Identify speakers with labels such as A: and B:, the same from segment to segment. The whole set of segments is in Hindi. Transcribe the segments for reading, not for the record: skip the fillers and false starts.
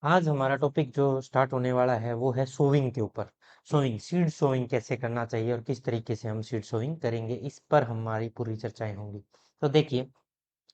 A: आज हमारा टॉपिक जो स्टार्ट होने वाला है वो है सोविंग के ऊपर। सोविंग, सीड सोविंग कैसे करना चाहिए और किस तरीके से हम सीड सोविंग करेंगे, इस पर हमारी पूरी चर्चाएं होंगी। तो देखिए,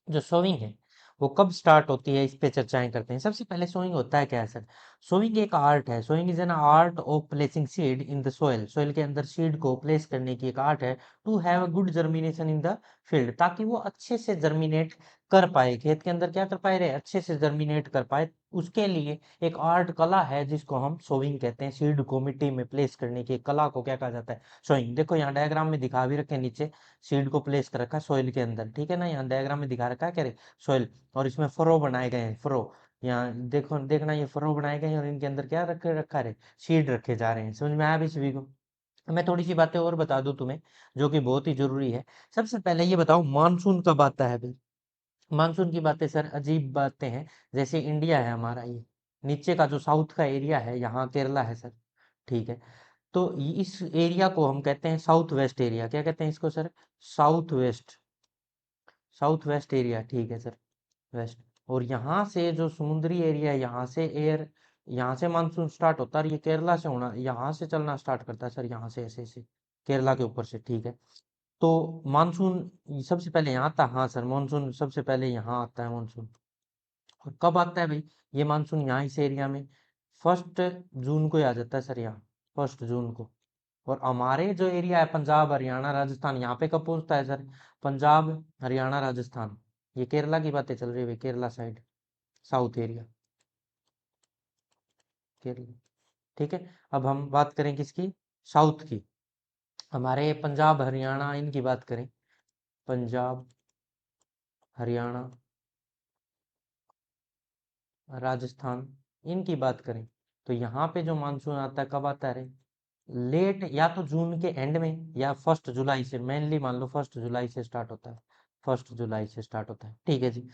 A: जो सोविंग है वो कब स्टार्ट होती है, इस पे चर्चाएं करते हैं। सबसे पहले सोविंग होता है क्या है सर? सोविंग एक आर्ट है। Sowing is an art of placing seed in the soil. Soil के अंदर सीड को प्लेस करने की एक आर्ट है। To have a good germination in the field, ताकि वो अच्छे से जर्मिनेट कर पाए, खेत के अंदर क्या कर पाए रे, अच्छे से जर्मिनेट कर पाए। उसके लिए एक आर्ट कला है जिसको हम सोविंग कहते हैं। सीड को मिट्टी में प्लेस करने की कला को क्या कहा जाता है? सोइंग। देखो यहाँ डायग्राम में दिखा भी रखे नीचे, सीड को प्लेस कर रखा है सोइल के अंदर, ठीक है ना। यहाँ डायग्राम में दिखा रखा है क्या, सॉइल, और इसमें फरो बनाए गए हैं, फरो। यहाँ देखो, देखना, ये फरो बनाए गए हैं और इनके अंदर क्या रखे रखा है, सीड रखे जा रहे हैं। समझ में आया भी सभी को? मैं थोड़ी सी बातें और बता दूं तुम्हें, जो कि बहुत ही जरूरी है। सबसे पहले ये बताओ, मानसून कब आता है भाई? मानसून की बातें सर अजीब बातें हैं। जैसे इंडिया है हमारा, ये नीचे का जो साउथ का एरिया है, यहाँ केरला है सर, ठीक है। तो इस एरिया को हम कहते हैं साउथ वेस्ट एरिया। क्या कहते हैं इसको sir? South west, south west area, ठीक है सर, वेस्ट। और यहाँ से जो समुद्री एरिया है, यहाँ से एयर, यहाँ से मानसून स्टार्ट होता है। और ये केरला से होना, यहाँ से चलना स्टार्ट करता है सर, यहाँ से ऐसे ऐसे केरला के ऊपर से, ठीक है। तो मानसून सबसे पहले यहाँ आता है, हाँ सर, मानसून सबसे पहले यहाँ आता है मानसून। और कब आता है भाई ये मानसून यहाँ इस एरिया में? 1 जून को ही आ जाता है सर, यहाँ 1 जून को। और हमारे जो एरिया है, पंजाब हरियाणा राजस्थान, यहाँ पे कब पहुंचता है सर? पंजाब हरियाणा राजस्थान, ये केरला की बातें चल रही है भाई, Kerala side, south area, Kerala, ठीक है। अब हम बात करें किसकी? साउथ की। हमारे पंजाब हरियाणा इनकी बात करें, पंजाब हरियाणा राजस्थान इनकी बात करें, तो यहाँ पे जो मानसून आता है कब आता है रे? लेट, या तो जून के एंड में या 1 जुलाई से, मेनली मान लो 1 जुलाई से स्टार्ट होता है, 1 जुलाई से स्टार्ट होता है, ठीक है जी।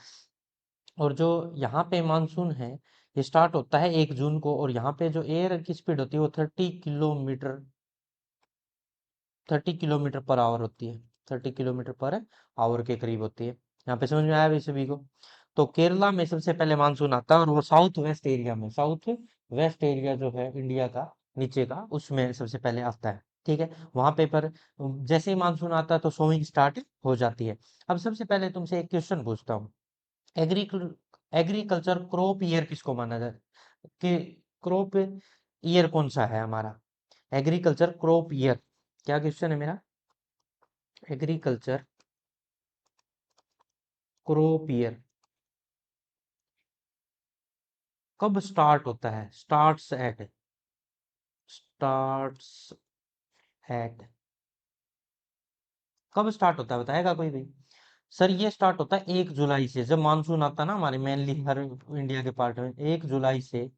A: और जो यहाँ पे मानसून है, ये स्टार्ट होता है 1 जून को। और यहाँ पे जो एयर की स्पीड होती है वो 30 किलोमीटर पर आवर होती है, 30 किलोमीटर पर आवर के करीब होती है। यहाँ पे समझ में आया भाई सभी को? तो केरला में सबसे पहले मानसून आता है, और वो साउथ वेस्ट एरिया में, साउथ वेस्ट एरिया जो है इंडिया का नीचे का, उसमें सबसे पहले आता है, ठीक है। वहां पे पर जैसे ही मानसून आता है तो सोइंग स्टार्ट हो जाती है। अब सबसे पहले तुमसे एक क्वेश्चन पूछता हूँ, एग्रीकल एग्रीकल्चर क्रॉप ईयर किसको माना जाए कि क्रॉप ईयर कौन सा है हमारा? एग्रीकल्चर क्रॉप ईयर, क्या क्वेश्चन है मेरा? एग्रीकल्चर क्रॉप ईयर कब स्टार्ट होता है? स्टार्ट्स एट, कब स्टार्ट होता है, बताएगा कोई भी? सर ये स्टार्ट होता है 1 जुलाई से। जब मानसून आता है ना हमारे मेनली हर इंडिया के पार्ट में, 1 जुलाई से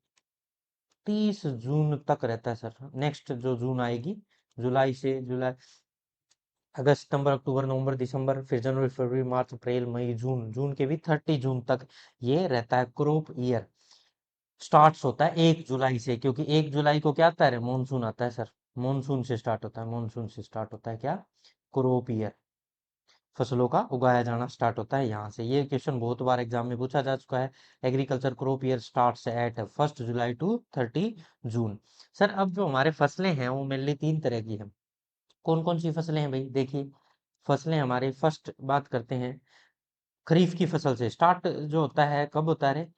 A: 30 जून तक रहता है सर। नेक्स्ट जो जून आएगी, जुलाई से जुलाई, अगस्त सितंबर अक्टूबर नवंबर दिसंबर, फिर जनवरी फरवरी मार्च अप्रैल मई जून, जून के भी 30 जून तक ये रहता है क्रॉप ईयर। स्टार्ट्स होता है 1 जुलाई से, क्योंकि 1 जुलाई को क्या आता है, मानसून आता है सर। मानसून से स्टार्ट होता है, मानसून से स्टार्ट होता है क्या? क्रॉप ईयर, फसलों का उगाया जाना स्टार्ट होता है यहाँ से। ये क्वेश्चन बहुत बार एग्जाम में पूछा जा चुका है। Agriculture crop year starts at 1 July to 30 June. Sir अब जो हमारे फसलें हैं वो मेनली 3 तरह की हैं। कौन कौन सी फसलें हैं भाई? देखिए, फसलें हमारे, फर्स्ट बात करते हैं खरीफ की फसल से। स्टार्ट जो होता है कब होता है रे?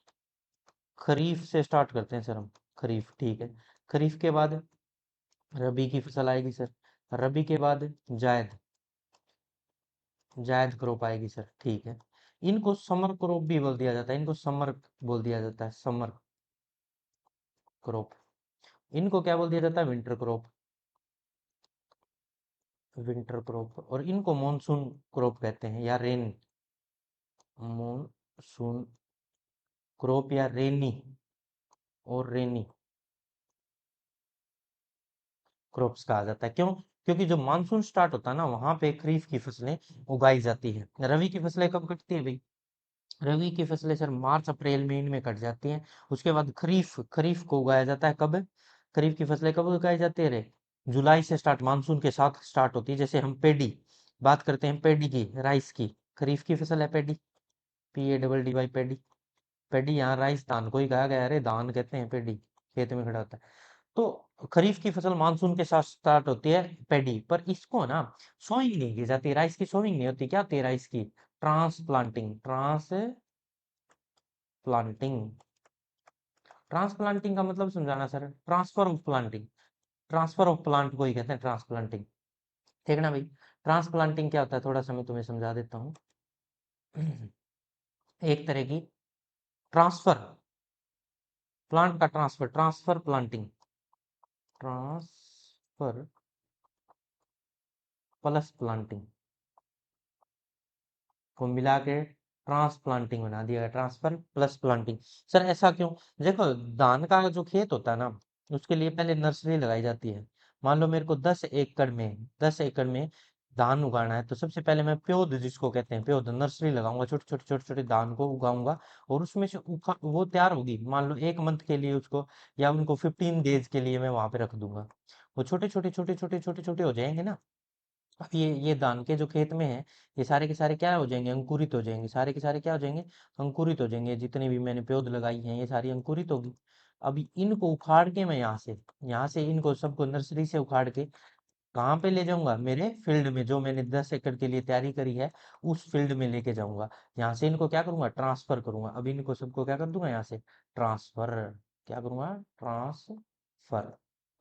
A: खरीफ से स्टार्ट करते हैं सर हम, खरीफ, ठीक है। खरीफ के बाद रबी की फसल आएगी सर। रबी के बाद जायद, जायद क्रॉप आएगी सर, ठीक है। इनको समर क्रॉप भी बोल दिया जाता है, इनको समर बोल दिया जाता है, समर क्रॉप। इनको क्या बोल दिया जाता है? Winter crop, winter crop. और इनको मॉनसून क्रॉप कहते हैं, या रेन, मॉनसून क्रॉप, या रेनी, और रेनी क्रॉप्स कहा जाता है। क्यों? क्योंकि जो मानसून स्टार्ट होता है ना, वहां पे खरीफ की फसलें उगाई जाती है। रबी की फसलें कब कटती है भाई? रबी की फसलें सर मार्च अप्रैल में इनमें कट जाती हैं। उसके बाद खरीफ, खरीफ को उगाया जाता है कब? खरीफ की फसलें कब उगाई जाती है रे? जुलाई से स्टार्ट, मानसून के साथ स्टार्ट होती है। जैसे हम पेडी बात करते हैं, पेडी की, राइस की, खरीफ की फसल है पेडी, PADD वाई, पेडी, पेडी यहाँ राइस धान को ही कहा गया, अरे धान कहते हैं पेडी, खेत में खड़ा होता है। तो खरीफ की फसल मानसून के साथ स्टार्ट होती है पेडी, पर इसको ना सोइंग नहीं की जाती, राइस की सोइंग नहीं होती, क्या होती है राइस की? ट्रांसप्लांटिंग। ट्रांसप्लांटिंग ट्रांसप्लांटिंग का मतलब समझाना sir, transfer of planting. Transfer of plant को ही कहते हैं ट्रांसप्लांटिंग, ठीक है ना भाई? ट्रांसप्लांटिंग क्या होता है, थोड़ा सा मैं तुम्हें समझा देता हूँ। एक तरह की ट्रांसफर, प्लांट का transfer, transfer planting, transfer plus planting को मिला के ट्रांसप्लांटिंग बना दिया गया, ट्रांसफर प्लस प्लांटिंग। सर ऐसा क्यों? देखो, धान का जो खेत होता है ना, उसके लिए पहले नर्सरी लगाई जाती है। मान लो मेरे को 10 एकड़ में धान उगाना है, तो सबसे पहले मैं प्योद, जिसको कहते हैं प्योद, नर्सरी लगाऊंगा, छोटे छोटे छोटे छोटे धान को उगाऊंगा, और उसमें से वो तैयार होगी, मान लो 1 मंथ के लिए उसको, या उनको 15 डेज के लिए मैं वहां पे रख दूंगा। वो छोटे छोटे छोटे छोटे छोटे छोटे हो जाएंगे ना। अब ये धान के जो खेत में है, ये सारे के सारे क्या हो जाएंगे? अंकुरित हो जाएंगे, सारे के सारे क्या हो जाएंगे? अंकुरित हो जाएंगे। जितने भी मैंने पौध लगाई हैं, ये सारी अंकुरित होगी। अभी इनको उखाड़ के मैं यहाँ से इनको सबको नर्सरी से उखाड़ के कहाँ पे ले जाऊंगा? मेरे फील्ड में, जो मैंने 10 एकड़ के लिए तैयारी करी है, उस फील्ड में लेके जाऊंगा। यहाँ से इनको क्या करूंगा? ट्रांसफर करूंगा। अब इनको सबको क्या कर दूंगा? यहाँ से ट्रांसफर, क्या करूंगा? ट्रांसफर।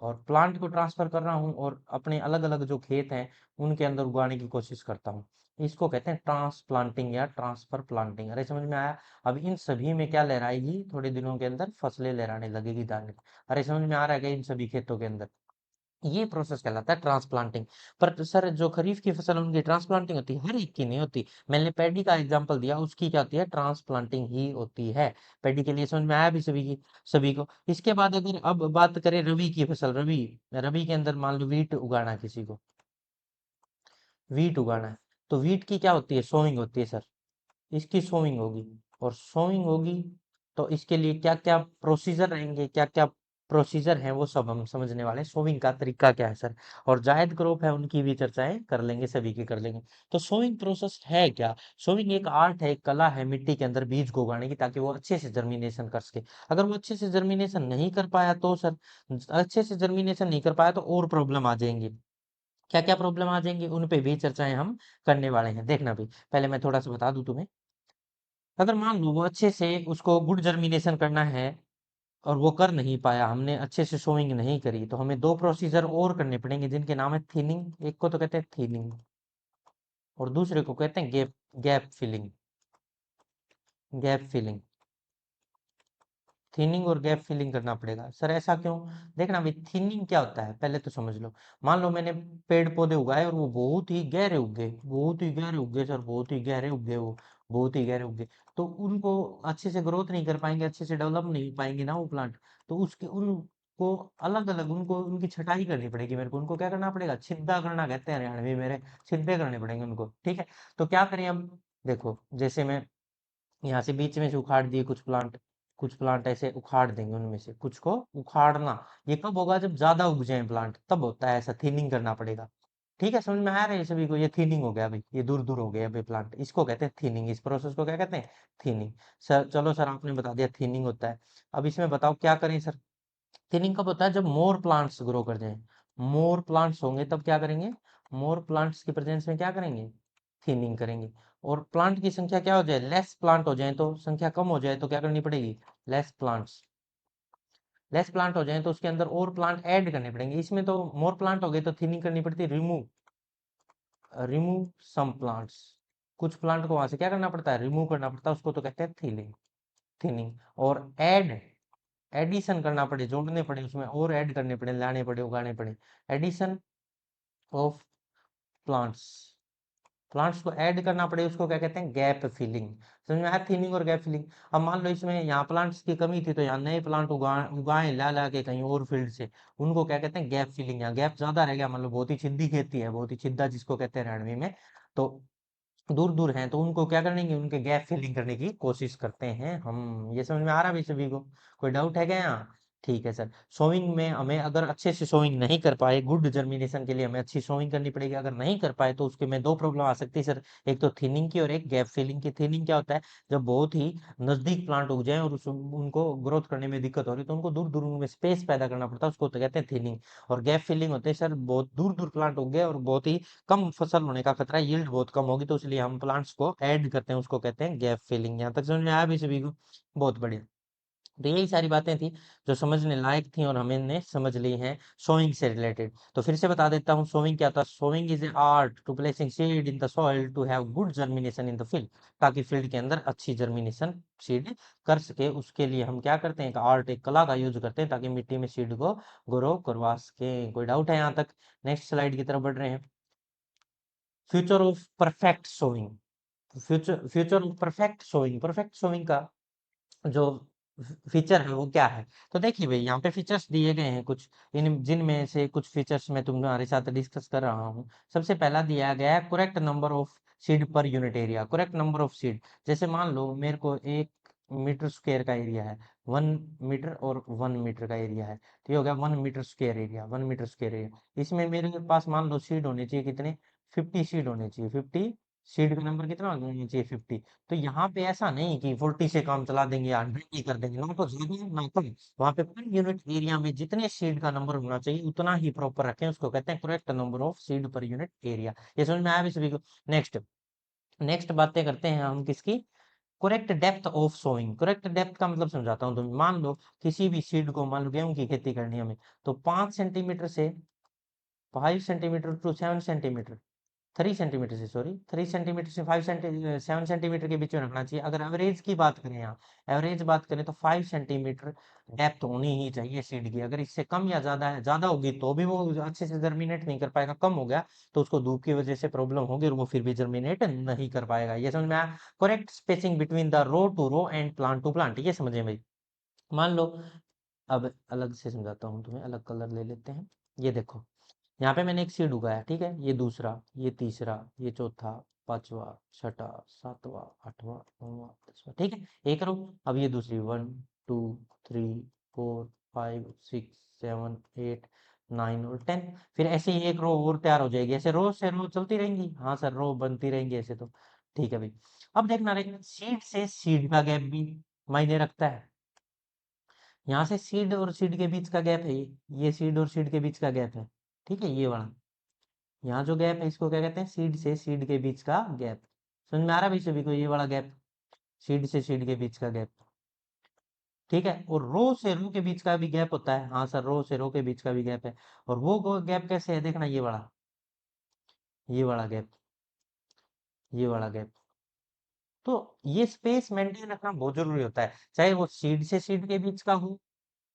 A: और प्लांट को ट्रांसफर कर रहा हूँ, और अपने अलग अलग जो खेत हैं उनके अंदर उगाने की कोशिश करता हूँ। इसको कहते हैं ट्रांसप्लांटिंग या ट्रांसफर प्लांटिंग। अरे समझ में आया? अब इन सभी में क्या लहराएगी? थोड़े दिनों के अंदर फसलें लहराने लगेगी धान की। अरे समझ में आ रहा है क्या? इन सभी खेतों के अंदर ये प्रोसेस कहलाता है ट्रांसप्लांटिंग। पर सर जो खरीफ की फसल है, उनकी ट्रांसप्लांटिंग होती है? हर एक की नहीं होती। मैंने पैडी का एग्जांपल दिया, उसकी क्या होती है? ट्रांसप्लांटिंग ही होती है। पैडी के लिए समझ में आया भी सभी को? इसके बाद अगर अब बात करें रबी की फसल, रबी रबी के अंदर मान लो वीट उगाना है किसी को, वीट उगाना है, तो वीट की क्या होती है? सोइंग होती है सर। इसकी सोइंग होगी, और सोइंग होगी तो इसके लिए क्या क्या प्रोसीजर रहेंगे, क्या क्या प्रोसीजर हैं, वो सब हम समझने वाले हैं। सोइंग का तरीका क्या है सर, और जायद क्रॉप है उनकी भी चर्चाएं कर लेंगे, सभी की कर लेंगे। तो सोइंग प्रोसेस है क्या? सोइंग एक आर्ट है, एक कला है मिट्टी के अंदर बीज को उगाने की, ताकि वो अच्छे से जर्मिनेशन कर सके। अगर वो अच्छे से जर्मिनेशन नहीं कर पाया तो सर, अच्छे से जर्मिनेशन नहीं कर पाया तो और प्रॉब्लम आ जाएंगी। क्या क्या प्रॉब्लम आ जाएंगी, उन पे भी चर्चाएं हम करने वाले हैं, देखना भी। पहले मैं थोड़ा सा बता दूं तुम्हें। अगर मान लो वो अच्छे से उसको गुड जर्मिनेशन करना है, और वो कर नहीं पाया, हमने अच्छे से सोइंग नहीं करी, तो हमें दो प्रोसीजर और करने पड़ेंगे, जिनके नाम है थिनिंग, एक को तो कहते हैं थिनिंग, और दूसरे को कहते हैं gap gap filling. Gap filling, thinning और गैप फिलिंग करना पड़ेगा। सर ऐसा क्यों? देखना भाई, थिनिंग क्या होता है पहले तो समझ लो। मान लो मैंने पेड़ पौधे उगाए, और वो बहुत ही गहरे उग गए, बहुत ही गहरे उग गए सर, बहुत ही गहरे उग गए वो, बहुत ही गहरे उग गए। तो उनको अच्छे से ग्रोथ नहीं कर पाएंगे, अच्छे से डेवलप नहीं हो पाएंगे ना वो प्लांट। तो उसके उनको अलग अलग, उनको उनकी छटाई करनी पड़ेगी मेरे को। उनको क्या करना पड़ेगा? छिद्दा करना कहते हैं हरियाणवी मेरे, छिद्दे करने पड़ेंगे उनको, ठीक है? तो क्या करें अब? देखो, जैसे मैं यहाँ से बीच में से उखाड़ दिए कुछ प्लांट, कुछ प्लांट ऐसे उखाड़ देंगे, उनमें से कुछ को उखाड़ना। ये कब होगा? जब ज्यादा उग जाए प्लांट, तब होता है ऐसा, थिनिंग करना पड़ेगा। ठीक है, समझ में आ रहा है सभी को? ये थिनिंग हो गया भाई, ये दूर दूर हो गया भाई प्लांट, इसको कहते हैं थिनिंग। इस प्रोसेस को क्या कहते हैं? थिनिंग। सर चलो सर, आपने बता दिया थिनिंग होता है। अब इसमें बताओ क्या करें सर? थिनिंग कब होता है? जब मोर प्लांट्स ग्रो कर जाएं, मोर प्लांट्स होंगे तब क्या करेंगे? मोर प्लांट्स की प्रेजेंस में क्या करेंगे? थिनिंग करेंगे। और प्लांट की संख्या क्या हो जाए? लेस प्लांट हो जाए, तो संख्या कम हो जाए तो क्या करनी पड़ेगी? Less plants. लेस प्लांट हो जाए तो उसके अंदर और प्लांट ऐड करने पड़ेंगे। इसमें तो मोर प्लांट हो गए तो थिनिंग करनी पड़ती है, रिमूव, रिमूव सम प्लांट्स। कुछ प्लांट को वहां से क्या करना पड़ता है? रिमूव करना पड़ता है, उसको तो कहते हैं थिनिंग। थिनिंग। और ऐड, एडिशन करना पड़े, जोड़ने पड़े, उसमें और ऐड करने पड़े, लाने पड़े, उगाने पड़े। एडिशन ऑफ प्लांट्स, प्लांट्स को ऐड करना पड़े, उसको क्या कहते हैं? Gap filling. समझ में आया? थिनिंग और गैप फिलिंग। अब मान लो इसमें यहाँ प्लांट्स की कमी थी, तो यहाँ नए प्लांट उगाए ला ला के कहीं और फील्ड से, उनको क्या कहते हैं? Gap filling. यहाँ गैप ज्यादा रह गया, मतलब बहुत ही छिद्दी खेती है, बहुत ही छिद्दा जिसको कहते हैं हरियाणवी में, तो दूर दूर हैं, तो उनको क्या करेंगे? उनके गैप फिलिंग करने की कोशिश करते हैं हम। ये समझ में आ रहा है भाई सभी को? कोई डाउट है क्या यहाँ? ठीक है सर। सोइंग में हमें अगर अच्छे से सोइंग नहीं कर पाए, गुड जर्मिनेशन के लिए हमें अच्छी सोइंग करनी पड़ेगी। अगर नहीं कर पाए तो उसके में दो प्रॉब्लम आ सकती है सर। एक तो थिनिंग की और एक गैप फिलिंग की। थिनिंग क्या होता है, जब बहुत ही नजदीक प्लांट उग जाए और उनको ग्रोथ करने में दिक्कत हो रही है तो उनको दूर दूर में स्पेस पैदा करना पड़ता है, उसको तो कहते हैं थिनिंग। और गैप फिलिंग होते हैं सर, बहुत दूर दूर प्लांट उग गए और बहुत ही कम फसल होने का खतरा है, यील्ड बहुत कम होगी, तो इसलिए हम प्लांट्स को ऐड करते हैं, उसको कहते हैं गैप फिलिंग। यहाँ तक समझ में आया भी सभी को? बहुत बढ़िया। तो यही सारी बातें थी जो समझने लायक थी और हमने समझ ली हैं सोइंग से रिलेटेड। तो फिर से बता देता हूँ सोइंग क्या था। Sowing is a art to placing seed in the soil to have good germination in the field, ताकि फील्ड के अंदर अच्छी जर्मिनेशन सीड कर सके। उसके लिए हम क्या करते हैं, एक आर्ट, एक कला का यूज करते हैं ताकि मिट्टी में सीड को ग्रो करवा सके। कोई डाउट है यहाँ तक? नेक्स्ट स्लाइड की तरफ बढ़ रहे हैं। Future of perfect sowing. Future of perfect sowing. Perfect sowing का जो फीचर है वो क्या है? तो देखिए भाई, यहाँ पे फीचर्स दिए गए हैं कुछ, इन जिनमें से कुछ फीचर्स मैं तुम्हारे साथ डिस्कस कर रहा हूँ। सबसे पहला दिया गया है करेक्ट नंबर ऑफ सीड पर unit area. Correct number of seed, जैसे मान लो मेरे को 1 मीटर स्क्वायर का एरिया है, 1 मीटर और 1 मीटर का एरिया है, तो ये हो गया 1 metre square area. 1 metre square area, इसमें मेरे पास मान लो सीड होने चाहिए कितने, 50 सीड होने चाहिए। 50 सीड का नंबर कितना होना चाहिए, 50। तो यहाँ पे ऐसा नहीं कि 40 से काम चला देंगे या 100 ही कर देंगे, ना तो ज्यादा ना कम। वहां पे पर यूनिट एरिया में जितने सीड का नंबर होना चाहिए उतना ही प्रॉपर रखें, उसको कहते हैं करेक्ट नंबर ऑफ सीड पर यूनिट एरिया। ये समझ में आया भी सभी को? नेक्स्ट, नेक्स्ट बातें करते हैं हम किसकी, correct depth of sowing. Correct depth का मतलब समझाता हूँ। तुम्हें मान लो किसी भी सीड को, मान लो गेहूं की खेती करनी है हमें, तो 5 सेंटीमीटर से 5 सेंटीमीटर टू 7 सेंटीमीटर, 3 सेंटीमीटर से, सॉरी, 3 सेंटीमीटर से 7 सेंटीमीटर के बीच में रखना चाहिए। अगर एवरेज की बात करें, यहाँ एवरेज बात करें तो 5 सेंटीमीटर डेप्थ होनी ही चाहिए सीड की। अगर इससे कम या ज्यादा है, ज्यादा होगी तो भी वो अच्छे से जर्मिनेट नहीं कर पाएगा, कम हो गया तो उसको धूप की वजह से प्रॉब्लम होगी और वो फिर भी जर्मिनेट नहीं कर पाएगा। ये समझ में आया? Correct spacing between the row to row and plant to plant, ये समझे भाई? मान लो, अब अलग से समझाता हूँ तुम्हें, अलग कलर ले लेते हैं। ये देखो, यहाँ पे मैंने एक सीड उगाया, ठीक है, ये दूसरा, ये तीसरा, ये चौथा, पांचवा, छठा, सातवां, आठवां, नौवां, 10वां, ठीक है, एक रो। अब ये दूसरी, 1 2 3 4 5 6 7 8 9 और 10। फिर ऐसे ही एक रो और तैयार हो जाएगी, ऐसे रो से रो चलती रहेंगी। हाँ सर, रो बनती रहेंगी ऐसे तो। ठीक है भाई, अब देखना रे, सीड से सीड का गैप भी मायने रखता है। यहाँ से सीड और सीड के बीच का गैप है, ये सीड और सीड के बीच का गैप है, ठीक है, ये वाला। यहाँ जो गैप है इसको क्या कहते हैं, सीड से सीड के बीच का गैप। समझ में आ रहा है भाई सभी को? ये वाला गैप, सीड से सीड के बीच का गैप, ठीक है। और रो से रो के बीच का भी गैप होता है। हाँ सर, रो से रो के बीच का भी गैप है। और वो गैप कैसे है, देखना, ये वाला गैप, ये वाला गैप। तो ये स्पेस मेंटेन रखना बहुत जरूरी होता है, चाहे वो सीड से सीड के बीच का हो,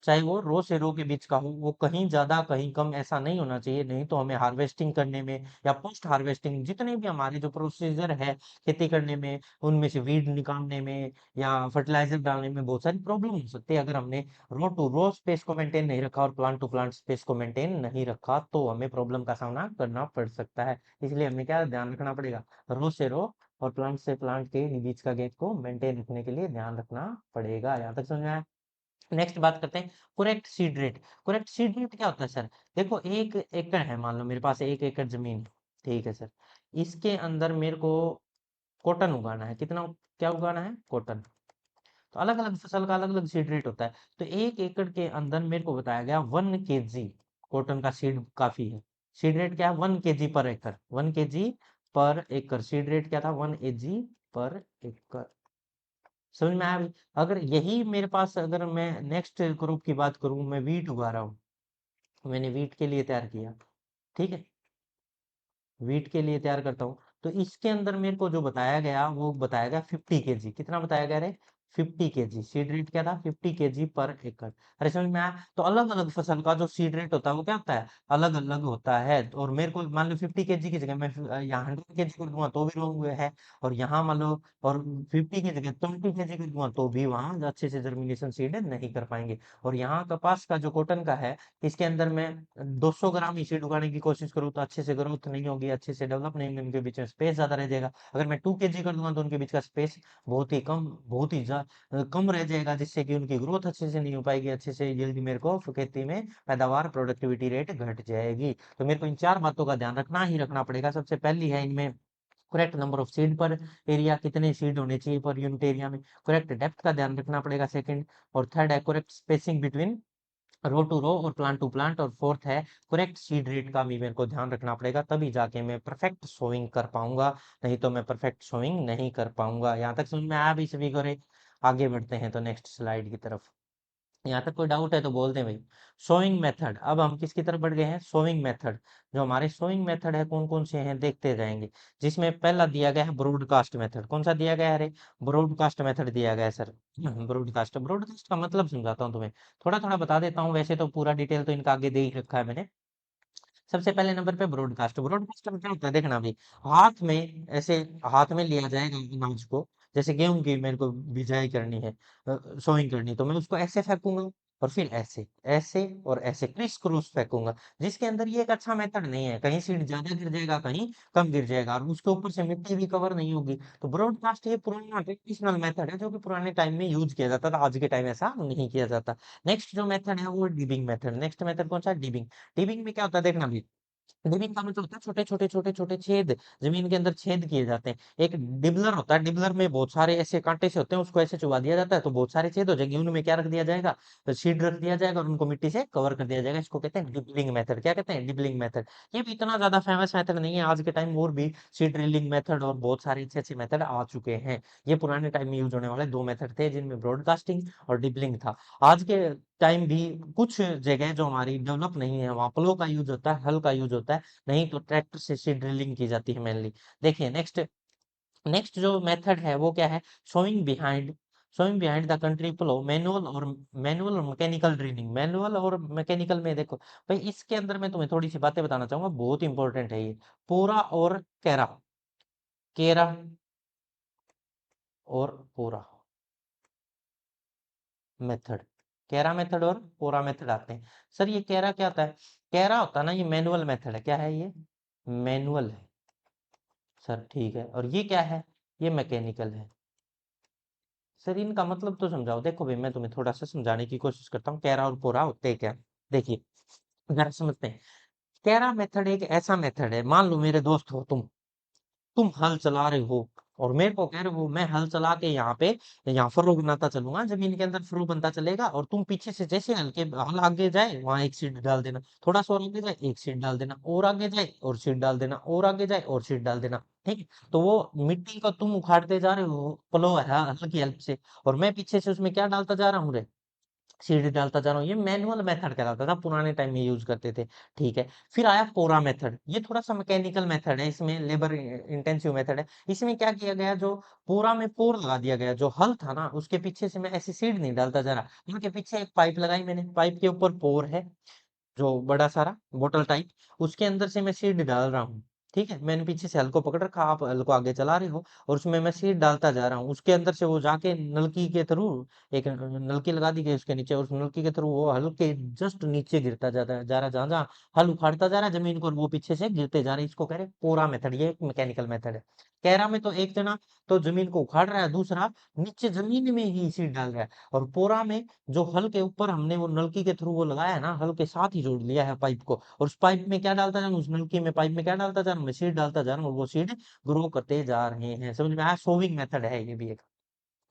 A: चाहे वो रो से रो के बीच का हो, वो कहीं ज्यादा कहीं कम ऐसा नहीं होना चाहिए। नहीं तो हमें हार्वेस्टिंग करने में या पोस्ट हार्वेस्टिंग, जितने भी हमारे जो प्रोसीजर है खेती करने में, उनमें से वीड निकालने में या फर्टिलाइजर डालने में बहुत सारी प्रॉब्लम हो सकती है। अगर हमने रो टू रो स्पेस को मेंटेन नहीं रखा और प्लांट टू प्लांट स्पेस को मेंटेन नहीं रखा तो हमें प्रॉब्लम का सामना करना पड़ सकता है। इसलिए हमें क्या ध्यान रखना पड़ेगा, रो से रो और प्लांट से प्लांट के बीच का गैप को मेंटेन रखने के लिए ध्यान रखना पड़ेगा। यहाँ तक समझ में आया? नेक्स्ट बात करते हैं correct seed rate. Correct seed rate क्या होता है सर? देखो, 1 एकड़ है, मान लो मेरे पास 1 एकड़ जमीन है, ठीक है सर। इसके अंदर मेरे को कॉटन उगाना है, कितना, क्या उगाना है, कॉटन। तो अलग अलग फसल का अलग अलग सीड रेट होता है। तो 1 एकड़ के अंदर मेरे को बताया गया 1 kg कॉटन का सीड काफी है। सीड रेट क्या है, 1 kg पर एकड़, 1 kg पर एकड़। सीड रेट क्या था, 1 kg पर एकड़। समझ में आया अभी? अगर यही मेरे पास, अगर मैं नेक्स्ट क्रॉप की बात करूं, मैं वीट उगा रहा हूँ, मैंने वीट के लिए तैयार किया, ठीक है, वीट के लिए तैयार करता हूँ, तो इसके अंदर मेरे को जो बताया गया वो बताया गया 50 kg। कितना बताया गया रे, 50 kg। सीड रेट क्या था, 50 kg पर एकड़। अरे समझ में आया? तो अलग अलग फसल का जो सीड रेट होता है वो क्या होता है, अलग अलग होता है। और मेरे को मान लो 50 kg की जगह मैं यहाँ 100 kg कर दूंगा तो भी रॉन्ग है, और यहाँ मान लो, और 50 की जगह 20 kg कर दूंगा तो भी वहां अच्छे से जर्मिनेशन सीड नहीं कर पाएंगे। और यहाँ कपास का जो कॉटन का है, इसके अंदर मैं 200 ग्राम ही सीड उगाने की कोशिश करूँ तो अच्छे से ग्रोथ नहीं होगी, अच्छे से डेवलप नहीं होंगे, उनके बीच में स्पेस ज्यादा रह जाएगा। अगर मैं 2 kg कर दूंगा तो उनके बीच का स्पेस बहुत ही कम, बहुत ही कम रह जाएगा, जिससे कि उनकी ग्रोथ अच्छे से नहीं हो पाएगी, अच्छे से यील्ड मेरे को खेती में पैदावार प्रोडक्टिविटी रेट घट जाएगी। तो मेरे को इन 4 बातों का ध्यान रखना ही रखना पड़ेगा। सबसे पहली है इनमें correct number of seed per area, कितने सीड होने चाहिए पर यूनिट एरिया में। करेक्ट डेप्थ का ध्यान रखना पड़ेगा सेकंड। और थर्ड है correct spacing between row to row और प्लांट टू प्लांट। और फोर्थ है करेक्ट सीड रेट का भी मेरे को ध्यान रखना पड़ेगा, तभी जाके मैं परफेक्ट सोइंग कर पाऊंगा, नहीं तो मैं परफेक्ट सोइंग नहीं कर पाऊंगा। यहाँ तक समझ में आया भी सभी को रे? आगे बढ़ते हैं तो नेक्स्ट स्लाइड की तरफ। यहाँ तक कोई डाउट है तो बोल दें भाई। सोइंग मेथड, अब हम किसकी तरफ बढ़ गए हैं? Sowing method. जो हमारे सोइंग मेथड है कौन कौन से हैं देखते जाएंगे। जिसमें पहला दिया गया है ब्रॉडकास्ट मेथड। कौन सा दिया गया है रे? ब्रॉडकास्ट मेथड दिया गया है सर। ब्रॉडकास्ट, ब्रॉडकास्ट का मतलब समझाता हूँ तुम्हें, थोड़ा थोड़ा बता देता हूँ, वैसे तो पूरा डिटेल तो इनका आगे दे ही रखा है मैंने। सबसे पहले नंबर पे ब्रॉडकास्ट। ब्रॉडकास्ट में क्या होता है देखना भी, हाथ में ऐसे, हाथ में लिया जाएगा अनाज को, जैसे गेहूं की मेरे को बिजाई करनी है, सोइंग करनी, तो मैं उसको ऐसे फेंकूंगा और फिर ऐसे, ऐसे और ऐसे क्रिस क्रॉस फेंकूंगा। जिसके अंदर ये एक अच्छा मेथड नहीं है, कहीं सीड ज्यादा गिर जाएगा, कहीं कम गिर जाएगा, और उसके ऊपर से मिट्टी भी कवर नहीं होगी। तो ब्रॉडकास्ट ये पुराना ट्रेडिशनल मेथड है जो कि पुराने टाइम में यूज किया जाता था, आज के टाइम ऐसा नहीं किया जाता। नेक्स्ट जो मेथड है वो डिबिंग मेथड। नेक्स्ट मेथड कौन सा? डिबिंग। डिबिंग में क्या होता है देखना भी, डिबिंग का मतलब होता है छोटे छोटे छोटे छोटे छेद, जमीन के अंदर छेद किए जाते हैं। एक डिबलर होता है, डिबलर में बहुत सारे ऐसे कांटे से होते हैं, उसको ऐसे चुबा दिया जाता है तो बहुत सारे छेद हो जाएंगे, उनमें क्या रख दिया जाएगा? तो सीड रख दिया जाएगा और उनको मिट्टी से कवर कर दिया जाएगा। इसको कहते हैं डिबलिंग मेथड। क्या कहते हैं? Dibbling method. ये भी इतना ज्यादा फेमस मेथड नहीं है आज के टाइम, और भी सीड ड्रिलिंग मेथड और बहुत सारे अच्छे अच्छे मेथड आ चुके हैं। ये पुराने टाइम में यूज होने वाले दो मेथड थे, जिनमें ब्रॉडकास्टिंग और डिबलिंग था। आज के टाइम भी कुछ जगह जो हमारी डेवलप नहीं है वहां प्लो का यूज होता है, हल का यूज होता है, नहीं तो ट्रैक्टर से ड्रिलिंग की जाती है मेनली। देखिए नेक्स्ट, नेक्स्ट जो मेथड है वो क्या है? Sowing behind. Sowing behind the country plough, manual और मैकेनिकल ड्रिलिंग। मैनुअल और मैकेनिकल में देखो भाई, इसके अंदर मैं तुम्हें थोड़ी सी बातें बताना चाहूंगा, बहुत इंपॉर्टेंट है ये। पोरा और केरा, केरा और पोरा मेथड, कैरा मेथड और पोरा मेथड आते हैं। सर ये कैरा क्या होता है? कैरा होता है ना, ये मैनुअल मेथड है। क्या है ये? मैनुअल है। सर ठीक है, और ये क्या है? ये मैकेनिकल है। सर इनका मतलब तो समझाओ। देखो भाई मैं तुम्हें थोड़ा सा समझाने की कोशिश करता हूँ, कैरा और पोरा होते हैं क्या। देखिए जरा समझते हैं। कैरा मेथड एक ऐसा मेथड है, मान लो मेरे दोस्त हो तुम हल चला रहे हो और मेरे को कह रहे हो मैं हल चला के यहाँ फरो बनाता चलूंगा, जमीन के अंदर फरो बनता चलेगा, और तुम पीछे से जैसे हल्के हल आगे जाए वहां एक सीट डाल देना, थोड़ा सा और आगे जाए एक सीट डाल देना, और आगे जाए और सीट डाल देना, और आगे जाए और सीट डाल देना। ठीक है, तो वो मिट्टी को तुम उखाड़ते जा रहे हो प्लो है हल की हेल्प से, और मैं पीछे से उसमें क्या डालता जा रहा हूँ रे? सीढ़ी डालता जा रहा हूँ। ये मैनुअल मेथड कहलाता था, पुराने टाइम में यूज करते थे। ठीक है, फिर आया पोरा मेथड। ये थोड़ा सा मैकेनिकल मेथड है, इसमें लेबर इंटेंसिव मेथड है। इसमें क्या किया गया, जो पोरा में पोर लगा दिया गया, जो हल था ना उसके पीछे से मैं ऐसी सीड नहीं डालता जा रहा, उनके पीछे एक पाइप लगाई मैंने, पाइप के ऊपर पोर है जो बड़ा सारा बोतल टाइप, उसके अंदर से मैं सीड डाल रहा हूँ। ठीक है, मैंने पीछे से हल को पकड़ रखा, आप हल को आगे चला रहे हो और उसमें मैं सीड डालता जा रहा हूँ, उसके अंदर से वो जाके नलकी के थ्रू, एक नलकी लगा दी गई उसके नीचे, उस नलकी के थ्रू वो हल के जस्ट नीचे गिरता जाता है, जा रहा, जहां जहां हल उखाड़ता जा रहा है जमीन को, और वो पीछे से गिरते जा रहे हैं। इसको कह रहे हैं पोरा मेथड, ये एक मैकेनिकल मेथड है। कैरा में तो एक जना तो जमीन को उखाड़ रहा है, दूसरा नीचे जमीन में ही सीड डाल रहा है। और पोरा में जो हल के ऊपर हमने वो नलकी के थ्रू वो लगाया है ना, हल के साथ ही जोड़ लिया है पाइप को, और उस पाइप में क्या डालता जा रहा हूँ, उस नलकी में पाइप में क्या डालता जा रहा हूँ, मैं सीड डालता जा रहा हूँ, और वो सीड ग्रो करते जा रहे हैं। समझ में आया? सोविंग मेथड है ये भी एक,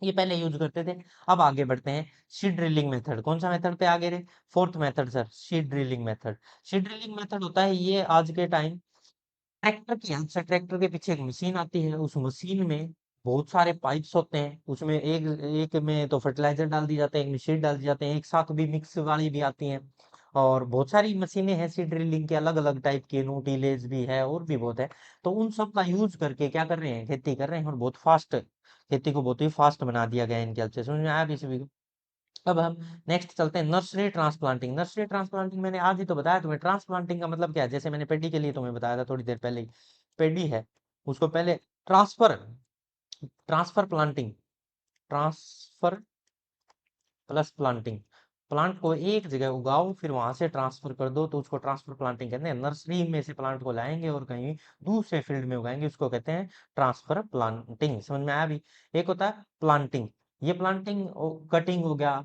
A: ये पहले यूज करते थे। अब आगे बढ़ते हैं, सीड ड्रिलिंग मेथड। कौन सा मेथड पे आगे रे? Fourth method sir, seed drilling method. Seed drilling method होता है ये आज के टाइम ट्रैक्टर की हेल्प से, ट्रैक्टर के पीछे एक मशीन आती है, उस मशीन में बहुत सारे पाइप्स होते हैं, उसमें एक एक में तो फर्टिलाइजर डाल दी जाते हैं, एक में सीड डाल दी जाते हैं, एक साथ भी मिक्स वाली भी आती हैं। और बहुत सारी मशीनें हैं सीड ड्रिलिंग की, अलग अलग टाइप की, नोटिलेज भी है और भी बहुत है। तो उन सब का यूज करके क्या कर रहे हैं, खेती कर रहे हैं, और बहुत फास्ट, खेती को बहुत ही फास्ट बना दिया गया है इनके हेल्प से। समझ में आया भी सभी को? अब हम नेक्स्ट चलते हैं, नर्सरी ट्रांसप्लांटिंग। नर्सरी ट्रांसप्लांटिंग मैंने आज ही तो बताया तुम्हें, ट्रांसप्लांटिंग का मतलब क्या है, जैसे मैंने पेडी के लिए तुम्हें बताया था थोड़ी देर पहले ही। पेडी है, उसको पहले transfer, transfer planting, transfer plus planting, plant को एक जगह उगाओ फिर वहां से ट्रांसफर कर दो, तो उसको ट्रांसफर प्लांटिंग कहते हैं। नर्सरी में से प्लांट को लाएंगे और कहीं दूसरे फील्ड में उगाएंगे, उसको कहते हैं ट्रांसफर प्लांटिंग। समझ में आया भी? एक होता है प्लांटिंग, ये प्लांटिंग कटिंग हो गया,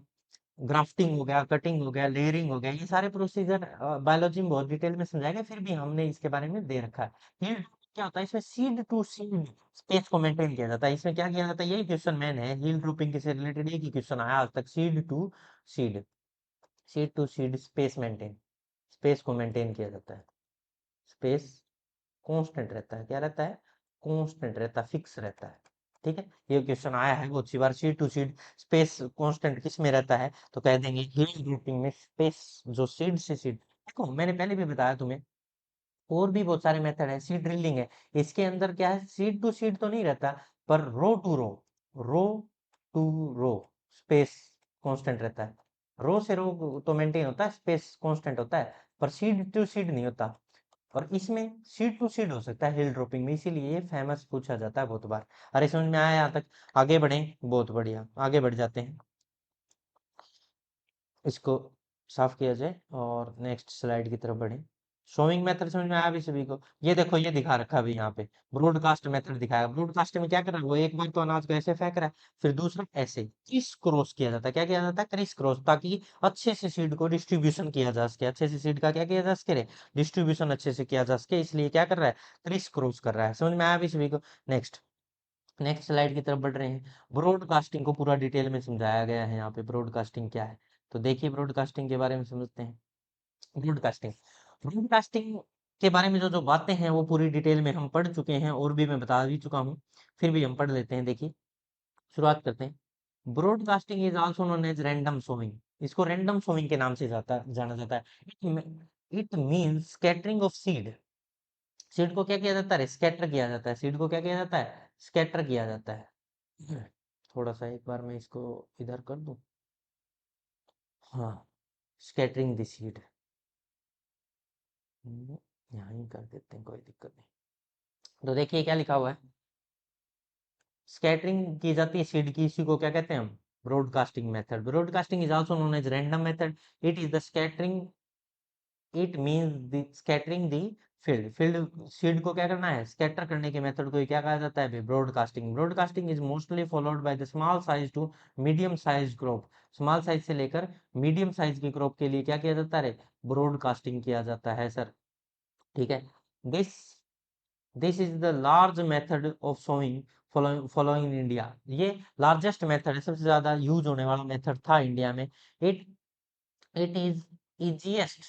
A: ग्राफ्टिंग हो गया, कटिंग हो गया, लेयरिंग हो गया, ये सारे प्रोसीजर बायोलॉजी में बहुत डिटेल में समझाएगा, फिर भी हमने इसके बारे में दे रखा है। हील्ड क्या होता है, इसमें सीड टू सीड स्पेस को मेंटेन किया जाता है। इसमें क्या किया जाता है, यही क्वेश्चन मैन है हील ग्रुपिंग से रिलेटेड, एक ही क्वेश्चन आया आज तक, seed to seed, seed to seed space maintain, space को मेंटेन किया जाता है। स्पेस कांस्टेंट रहता है, क्या रहता है, कांस्टेंट रहता है, फिक्स रहता है। ठीक है, ये क्वेश्चन आया है बहुत सी बार, seed to seed space constant किस में रहता है, तो कह देंगे हील ग्रुपिंग में स्पेस, जो सीड से सीड, देखो मैंने पहले भी बताया तुम्हें, और भी बहुत सारे मेथड है, सीड ड्रिलिंग है, इसके अंदर क्या है, सीड टू सीड तो नहीं रहता, पर row to row, row to row space constant रहता है। रो से रो तो मेंटेन होता है, स्पेस कांस्टेंट होता है, पर सीड टू सीड नहीं होता। और इसमें सीड टू सीड हो सकता है हिल ड्रॉपिंग में, इसीलिए ये फेमस पूछा जाता है बहुत बार। अरे समझ में आया यहाँ तक, आगे बढ़े, बहुत बढ़िया, आगे बढ़ जाते हैं, इसको साफ किया जाए और नेक्स्ट स्लाइड की तरफ बढ़े। शोइंग मेथड समझ में आया अभी सभी को, ये देखो ये दिखा रखा है अभी यहाँ पे, ब्रॉडकास्ट मेथड दिखाया, ब्रॉडकास्ट में क्या कर रहा है वो, एक बार तो अनाज को ऐसे फेंक रहा है, फिर दूसरा ऐसे क्रिस क्रॉस किया जाता है, क्या किया जाता है, क्रिस क्रॉस, ताकि अच्छे से सीड को डिस्ट्रीब्यूशन किया जा सके, अच्छे से सीड का क्या किया जा सके, डिस्ट्रीब्यूशन अच्छे से किया जा सके, इसलिए क्या कर रहा है, क्रिस क्रॉस कर रहा है। समझ में आया अभी सभी को। नेक्स्ट, नेक्स्ट स्लाइड की तरफ बढ़ रहे हैं। ब्रॉडकास्टिंग को पूरा डिटेल में समझाया गया है यहाँ पे, ब्रॉडकास्टिंग क्या है, तो देखिए ब्रॉडकास्टिंग के बारे में समझते हैं। ब्रॉडकास्टिंग, ब्रॉडकास्टिंग के बारे में जो जो बातें हैं वो पूरी डिटेल में हम पढ़ चुके हैं, और भी मैं बता भी चुका हूँ, फिर भी हम पढ़ लेते हैं। देखिए शुरुआत करते हैं। Broadcasting is also known as random sowing, इसको रैंडम सोइंग के नाम से जाना जाता है। It means scattering of seed, seed को क्या किया जाता है, स्कैटर किया जाता है, सीड को क्या किया जाता है, स्कैटर किया जाता है। थोड़ा सा एक बार मैं इसको इधर कर दूं, हाँ, स्कैटरिंग द सीड, यहाँ ही कर देते हैं, कोई दिक्कत नहीं। तो देखिए क्या लिखा हुआ है, स्कैटरिंग की जाती है सीड की, इसी को क्या कहते हैं हम, broadcasting method. Broadcasting is also known as random method, it is the scattering, it means the scattering the field, field seed को क्या करना है, स्कैटर करने के मेथड को क्या कहा जाता है, broadcasting. Broadcasting is mostly followed by the small size to medium size crop, small size से लेकर मीडियम साइज की क्रॉप के लिए क्या किया जाता है, ब्रॉडकास्टिंग किया जाता है सर। ठीक है, this this is the large method of sowing following in India, ये लार्जेस्ट मेथड है, सबसे ज्यादा यूज होने वाला मेथड था इंडिया में। It it is easiest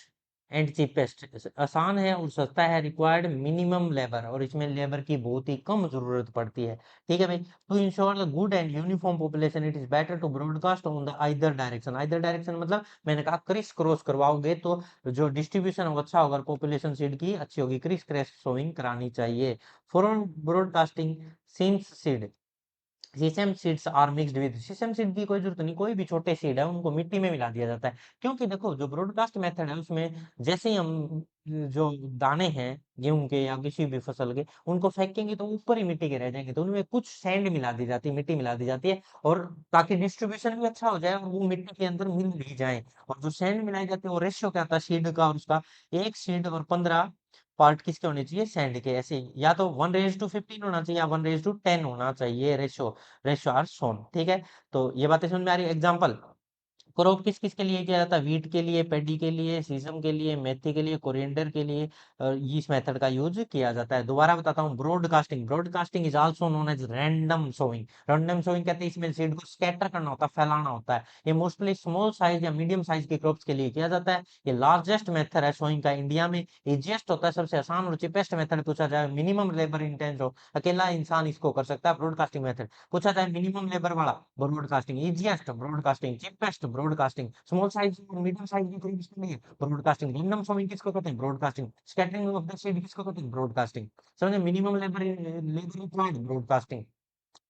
A: and cheapest, आसान है और सस्ता है, रिक्वायर्ड मिनिमम लेबर, और इसमें लेबर की बहुत ही कम जरूरत पड़ती है। ठीक है भाई, to ensure the good and uniform population it is better to broadcast on the either direction, either direction मतलब मैंने कहा क्रिस क्रॉस करवाओगे तो जो डिस्ट्रीब्यूशन होगा अच्छा होगा, पॉपुलेशन सीड की अच्छी होगी, क्रिस क्रॉस सोइंग करानी चाहिए। For broadcasting since seed, sesame seeds are mixed with, sesame seed की कोई जरूरत नहीं, कोई भी छोटे सीड है उनको मिट्टी में मिला दिया जाता है, क्योंकि देखो जो ब्रॉडकास्ट मेथड है उसमें जैसे ही हम जो दाने हैं गेहूं के या किसी भी फसल के, उनको फेंकेंगे तो ऊपर ही मिट्टी के रह जाएंगे, तो उनमें कुछ सैंड मिला दी जाती है, मिट्टी मिला दी जाती है, और ताकि डिस्ट्रीब्यूशन भी अच्छा हो जाए और वो मिट्टी के अंदर मिल भी जाए। और जो सैंड मिलाई जाती है वो रेशियो क्या आता है सीड का और उसका, एक सीड और 15 पार्ट किसके होने चाहिए, सैंड के, ऐसे या तो 1:15 होना चाहिए या 1:10 होना चाहिए, रेशो, रेशो आर सोन। ठीक है, तो ये बातें समझ में आ रही है। एग्जाम्पल, क्रॉप किस किस के लिए किया जाता है, वीट के लिए, पेडी के लिए, सीसम के लिए, मेथी के लिए, कोरिएंडर के लिए, इस मेथड का यूज किया जाता है। दोबारा बताता हूँ, broadcasting, broadcasting is also known as random sowing, random sowing कहते हैं इसमें सीड को स्कैटर करना होता है, फैलाना होता है, ये मोस्टली स्मॉल साइज या मीडियम साइज के क्रॉप्स के लिए किया जाता है। ये लार्जेस्ट मेथड है सोइंग का इंडिया में, इजिएस्ट होता है, सबसे आसान और चिपेस्ट मेथड पूछा जाए, मिनिमम लेबर इंटेंस हो, अकेला इंसान इसको कर सकता है, ब्रॉडकास्टिंग मेथड पूछा जाए, मिनिमम लेबर वाला broadcasting, easiest broadcasting, cheapest broadcasting, small size medium size की क्लिप्स के लिए ब्रॉडकास्टिंग, रैंडम सॉर्टिंग किसको कहते हैं, broadcasting, scattering of the seed किसको कहते हैं, ब्रॉडकास्टिंग। समझे, minimum labour labour required, broadcasting.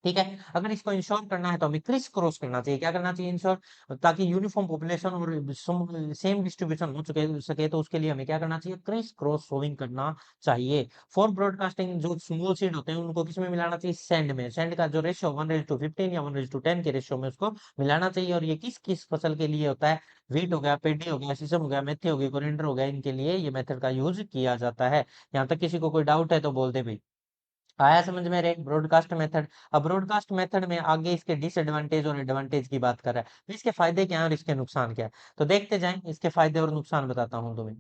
A: ठीक है, अगर इसको इंश्योर करना है तो हमें क्रिस क्रॉस करना चाहिए, क्या करना चाहिए, इंश्योर, ताकि यूनिफॉर्म पॉपुलेशन और सेम डिस्ट्रीब्यूशन हो चुके सके, तो उसके लिए हमें क्या करना चाहिए, क्रिस क्रॉस सोविंग करना चाहिए। फॉर ब्रॉडकास्टिंग जो स्मॉल सीड होते हैं उनको किसमें मिलाना चाहिए, सैंड में, सैंड का जो रेशियो 1:15 या 1:10 के रेशियो में उसको मिलाना चाहिए। और ये किस किस फसल के लिए होता है, वीट हो गया, पेडी हो गया, सीसम हो गया, मेथी हो गई, कोरिएंडर हो गया, इनके लिए ये मेथड का यूज किया जाता है। यहाँ तक किसी को कोई डाउट है तो बोल दे भाई। आया समझ में रे ब्रॉडकास्ट मेथड। अब ब्रॉडकास्ट मेथड में आगे इसके डिसएडवांटेज और एडवांटेज की बात कर रहा है, तो इसके फायदे क्या है और इसके नुकसान क्या है, तो देखते जाएं। इसके फायदे और नुकसान बताता हूँ तुम्हें।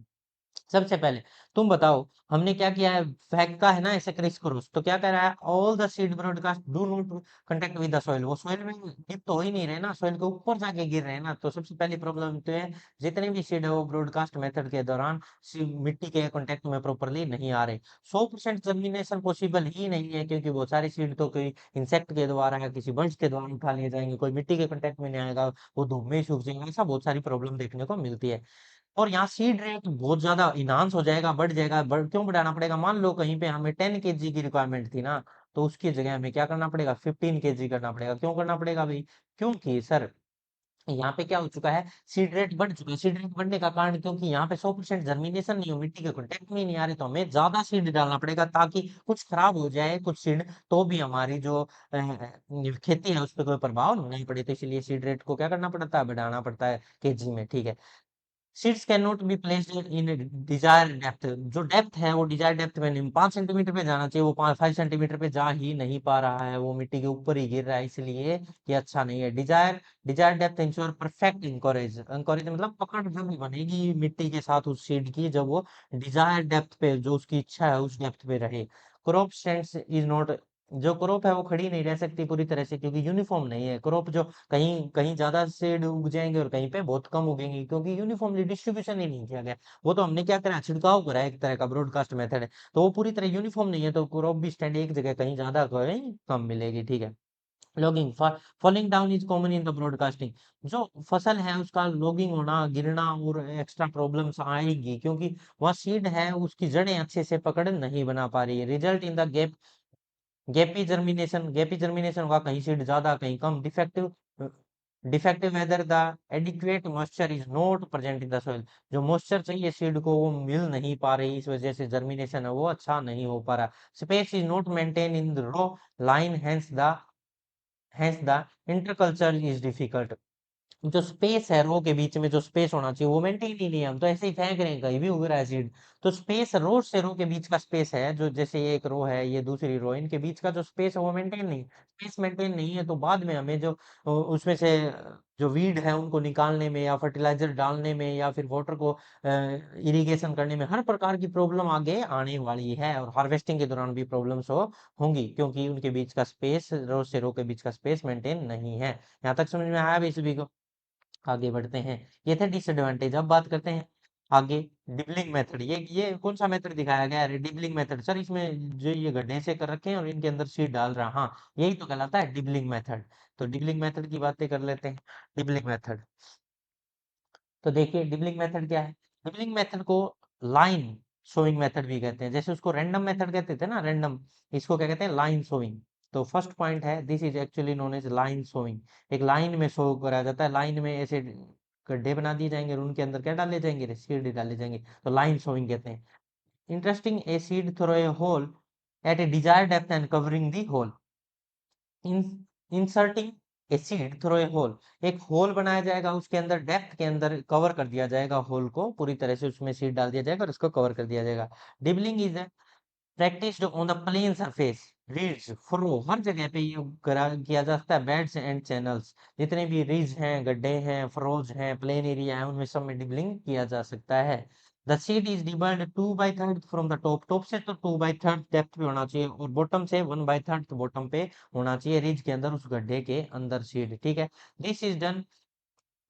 A: सबसे पहले तुम बताओ, हमने क्या किया है, फेंका है ना ऐसे क्रिस क्रॉस, तो क्या कह रहा है, all the seed broadcast do not contact with the soil, वो सॉइल में डिप तो हो ही नहीं रहे ना, सॉइल के ऊपर जाके गिर रहे हैं ना। तो सबसे पहली प्रॉब्लम तो है, जितने भी सीड है वो ब्रॉडकास्ट मेथड के दौरान मिट्टी के कांटेक्ट में प्रॉपरली नहीं आ रहे। 100% जर्मिनेशन पॉसिबल ही नहीं है, क्योंकि बहुत सारी सीड तो कोई इंसेक्ट के द्वारा या किसी बर्ड्स के द्वारा उठा लिए जाएंगे, कोई मिट्टी के कांटेक्ट में नहीं आएगा, वो धूप में ही सूख जाएगा। ऐसा बहुत सारी प्रॉब्लम देखने को मिलती है। और यहाँ सीड रेट बहुत ज्यादा इनहांस हो जाएगा, बढ़ जाएगा। क्यों बढ़ाना पड़ेगा, मान लो कहीं पे हमें 10 kg की रिक्वायरमेंट थी ना, तो उसकी जगह हमें क्या करना पड़ेगा, 15 kg करना पड़ेगा। क्यों करना पड़ेगा भाई, क्योंकि सर यहाँ पे क्या हो चुका है, सीड रेट बढ़ चुका है। सीड रेट बढ़ने का कारण, क्योंकि यहाँ पे 100% जर्मिनेशन नहीं हो, मिट्टी के कॉन्टेक्ट में ही नहीं आ रही, तो हमें ज्यादा सीड डालना पड़ेगा, ताकि कुछ खराब हो जाए कुछ सीड तो भी हमारी जो खेती है उस पर कोई प्रभाव नहीं पड़े। तो इसलिए सीड रेट को क्या करना पड़ता है, बढ़ाना पड़ता है केजी में, ठीक है। Seeds can not be placed in desire depth, जो डेप्थ है वो डिजायर डेप्थ में नहीं, 5 सेंटीमीटर पे जाना चाहिए, वो 5 5 सेंटीमीटर पे जा ही नहीं पा रहा है, वो मिट्टी के ऊपर ही गिर रहा है, इसलिए ये अच्छा नहीं है। Desire depth ensure perfect anchorage, anchorage मतलब पकड़ जब बनेगी मिट्टी के साथ उस सीड की, जब वो डिजायर डेप्थ पे, जो उसकी इच्छा है उस डेप्थ पे रहे। क्रॉप स्टैंड्स इज नॉट, जो क्रॉप है वो खड़ी नहीं रह सकती पूरी तरह से, क्योंकि यूनिफॉर्म नहीं है क्रॉप। जो कहीं कहीं ज्यादा सेड उग जाएंगे और कहीं पे बहुत कम उगेंगे, क्योंकि यूनिफॉर्मली डिस्ट्रीब्यूशन ही नहीं किया गया। वो तो हमने क्या करा, छिड़काव करा, एक तरह का ब्रॉडकास्ट मेथड है, तो वो पूरी तरह यूनिफॉर्म नहीं है, तो क्रॉप भी स्टैंड एक जगह कहीं ज्यादा कहीं कम मिलेगी, ठीक है। Logging, falling down is common in the broadcasting, जो फसल है उसका लॉगिंग होना, गिरना और एक्स्ट्रा प्रॉब्लम्स आएगी, क्योंकि वह सीड है उसकी जड़ें अच्छे से पकड़ नहीं बना पा रही है। Result in the gappy germination, gappy germination होगा, कहीं सीड ज्यादा कहीं कम। Defective whether the adequate moisture is not present in the soil, जो मॉइस्चर चाहिए सीड को वो मिल नहीं पा रही, इस वजह से जर्मिनेशन है वो अच्छा नहीं हो पा रहा। Space is not maintain in the row line, hence the interculture is difficult, जो स्पेस है रो के बीच में, जो स्पेस होना चाहिए वो मेंटेन ही नहीं है, हम तो ऐसे ही फेंक रहे हैं, कहीं भी उग रहा है सीड। तो स्पेस, रो से रो के बीच का स्पेस है, जो जैसे ये एक रो है ये दूसरी रो, इनके बीच का जो स्पेस है वो मेंटेन नहीं, स्पेस मेंटेन नहीं है, तो बाद में हमें जो उसमें से जो वीड है उनको निकालने में, या फर्टिलाइजर डालने में, या फिर वाटर को इरिगेशन करने में, हर प्रकार की प्रॉब्लम आगे आने वाली है, और हार्वेस्टिंग के दौरान भी प्रॉब्लम्स होंगी, क्योंकि उनके बीच का स्पेस, रो से रो के बीच का स्पेस मेंटेन नहीं है। यहाँ तक समझ में आया भी सभी को। आगे बढ़ते हैं, ये थे डिसएडवांटेज। अब बात करते हैं आगे, डिबलिंग मेथड। ये कौन सा मेथड दिखाया गया है, डिबलिंग मेथड सर, इसमें जो ये गड्ढे से कर रखे हैं और इनके अंदर सीड डाल रहा, हाँ यही तो कहलाता है डिबलिंग मेथड। तो डिबलिंग मेथड की बातें कर लेते हैं। डिबलिंग मेथड, तो देखिए डिबलिंग मेथड क्या है। डिबलिंग मेथड को लाइन शोइंग मेथड भी कहते हैं, जैसे उसको रैंडम मेथड कहते थे ना, रैंडम, इसको क्या कहते हैं, लाइन शोइंग। तो फर्स्ट पॉइंट है, this is actually known as line sowing, एक लाइन में शो करा जाता है, लाइन में ऐसे गड्ढे बना दिए जाएंगे और उनके अंदर क्या डाले जाएंगे, सीड डाले जाएंगे, तो लाइन शोइंग कहते हैं। Interesting, a seed throw a hole at a desired depth and covering the hole, inserting a seed through a hole, एक होल बनाया जाएगा, उसके अंदर डेप्थ के अंदर कवर कर दिया जाएगा होल को, पूरी तरह से उसमें सीड डाल दिया जाएगा और उसको कवर कर दिया जाएगा। Dibbling is practice on the plain surface, ridge furrow, हर जगह पे ये किया जाता है, बेड्स एंड चैनल्स, जितने भी रिज हैं, गड्ढे हैं, फरोज हैं, प्लेन एरिया है, उनमें सब में डिबलिंग किया जा सकता है। The seed is dibbled 2/3 from the top, top से तो 2/3 डेप्थ पे होना चाहिए, और बॉटम से 1/3 बॉटम पे होना चाहिए, रिज के अंदर, उस गड्ढे के अंदर सीड, ठीक है। This is done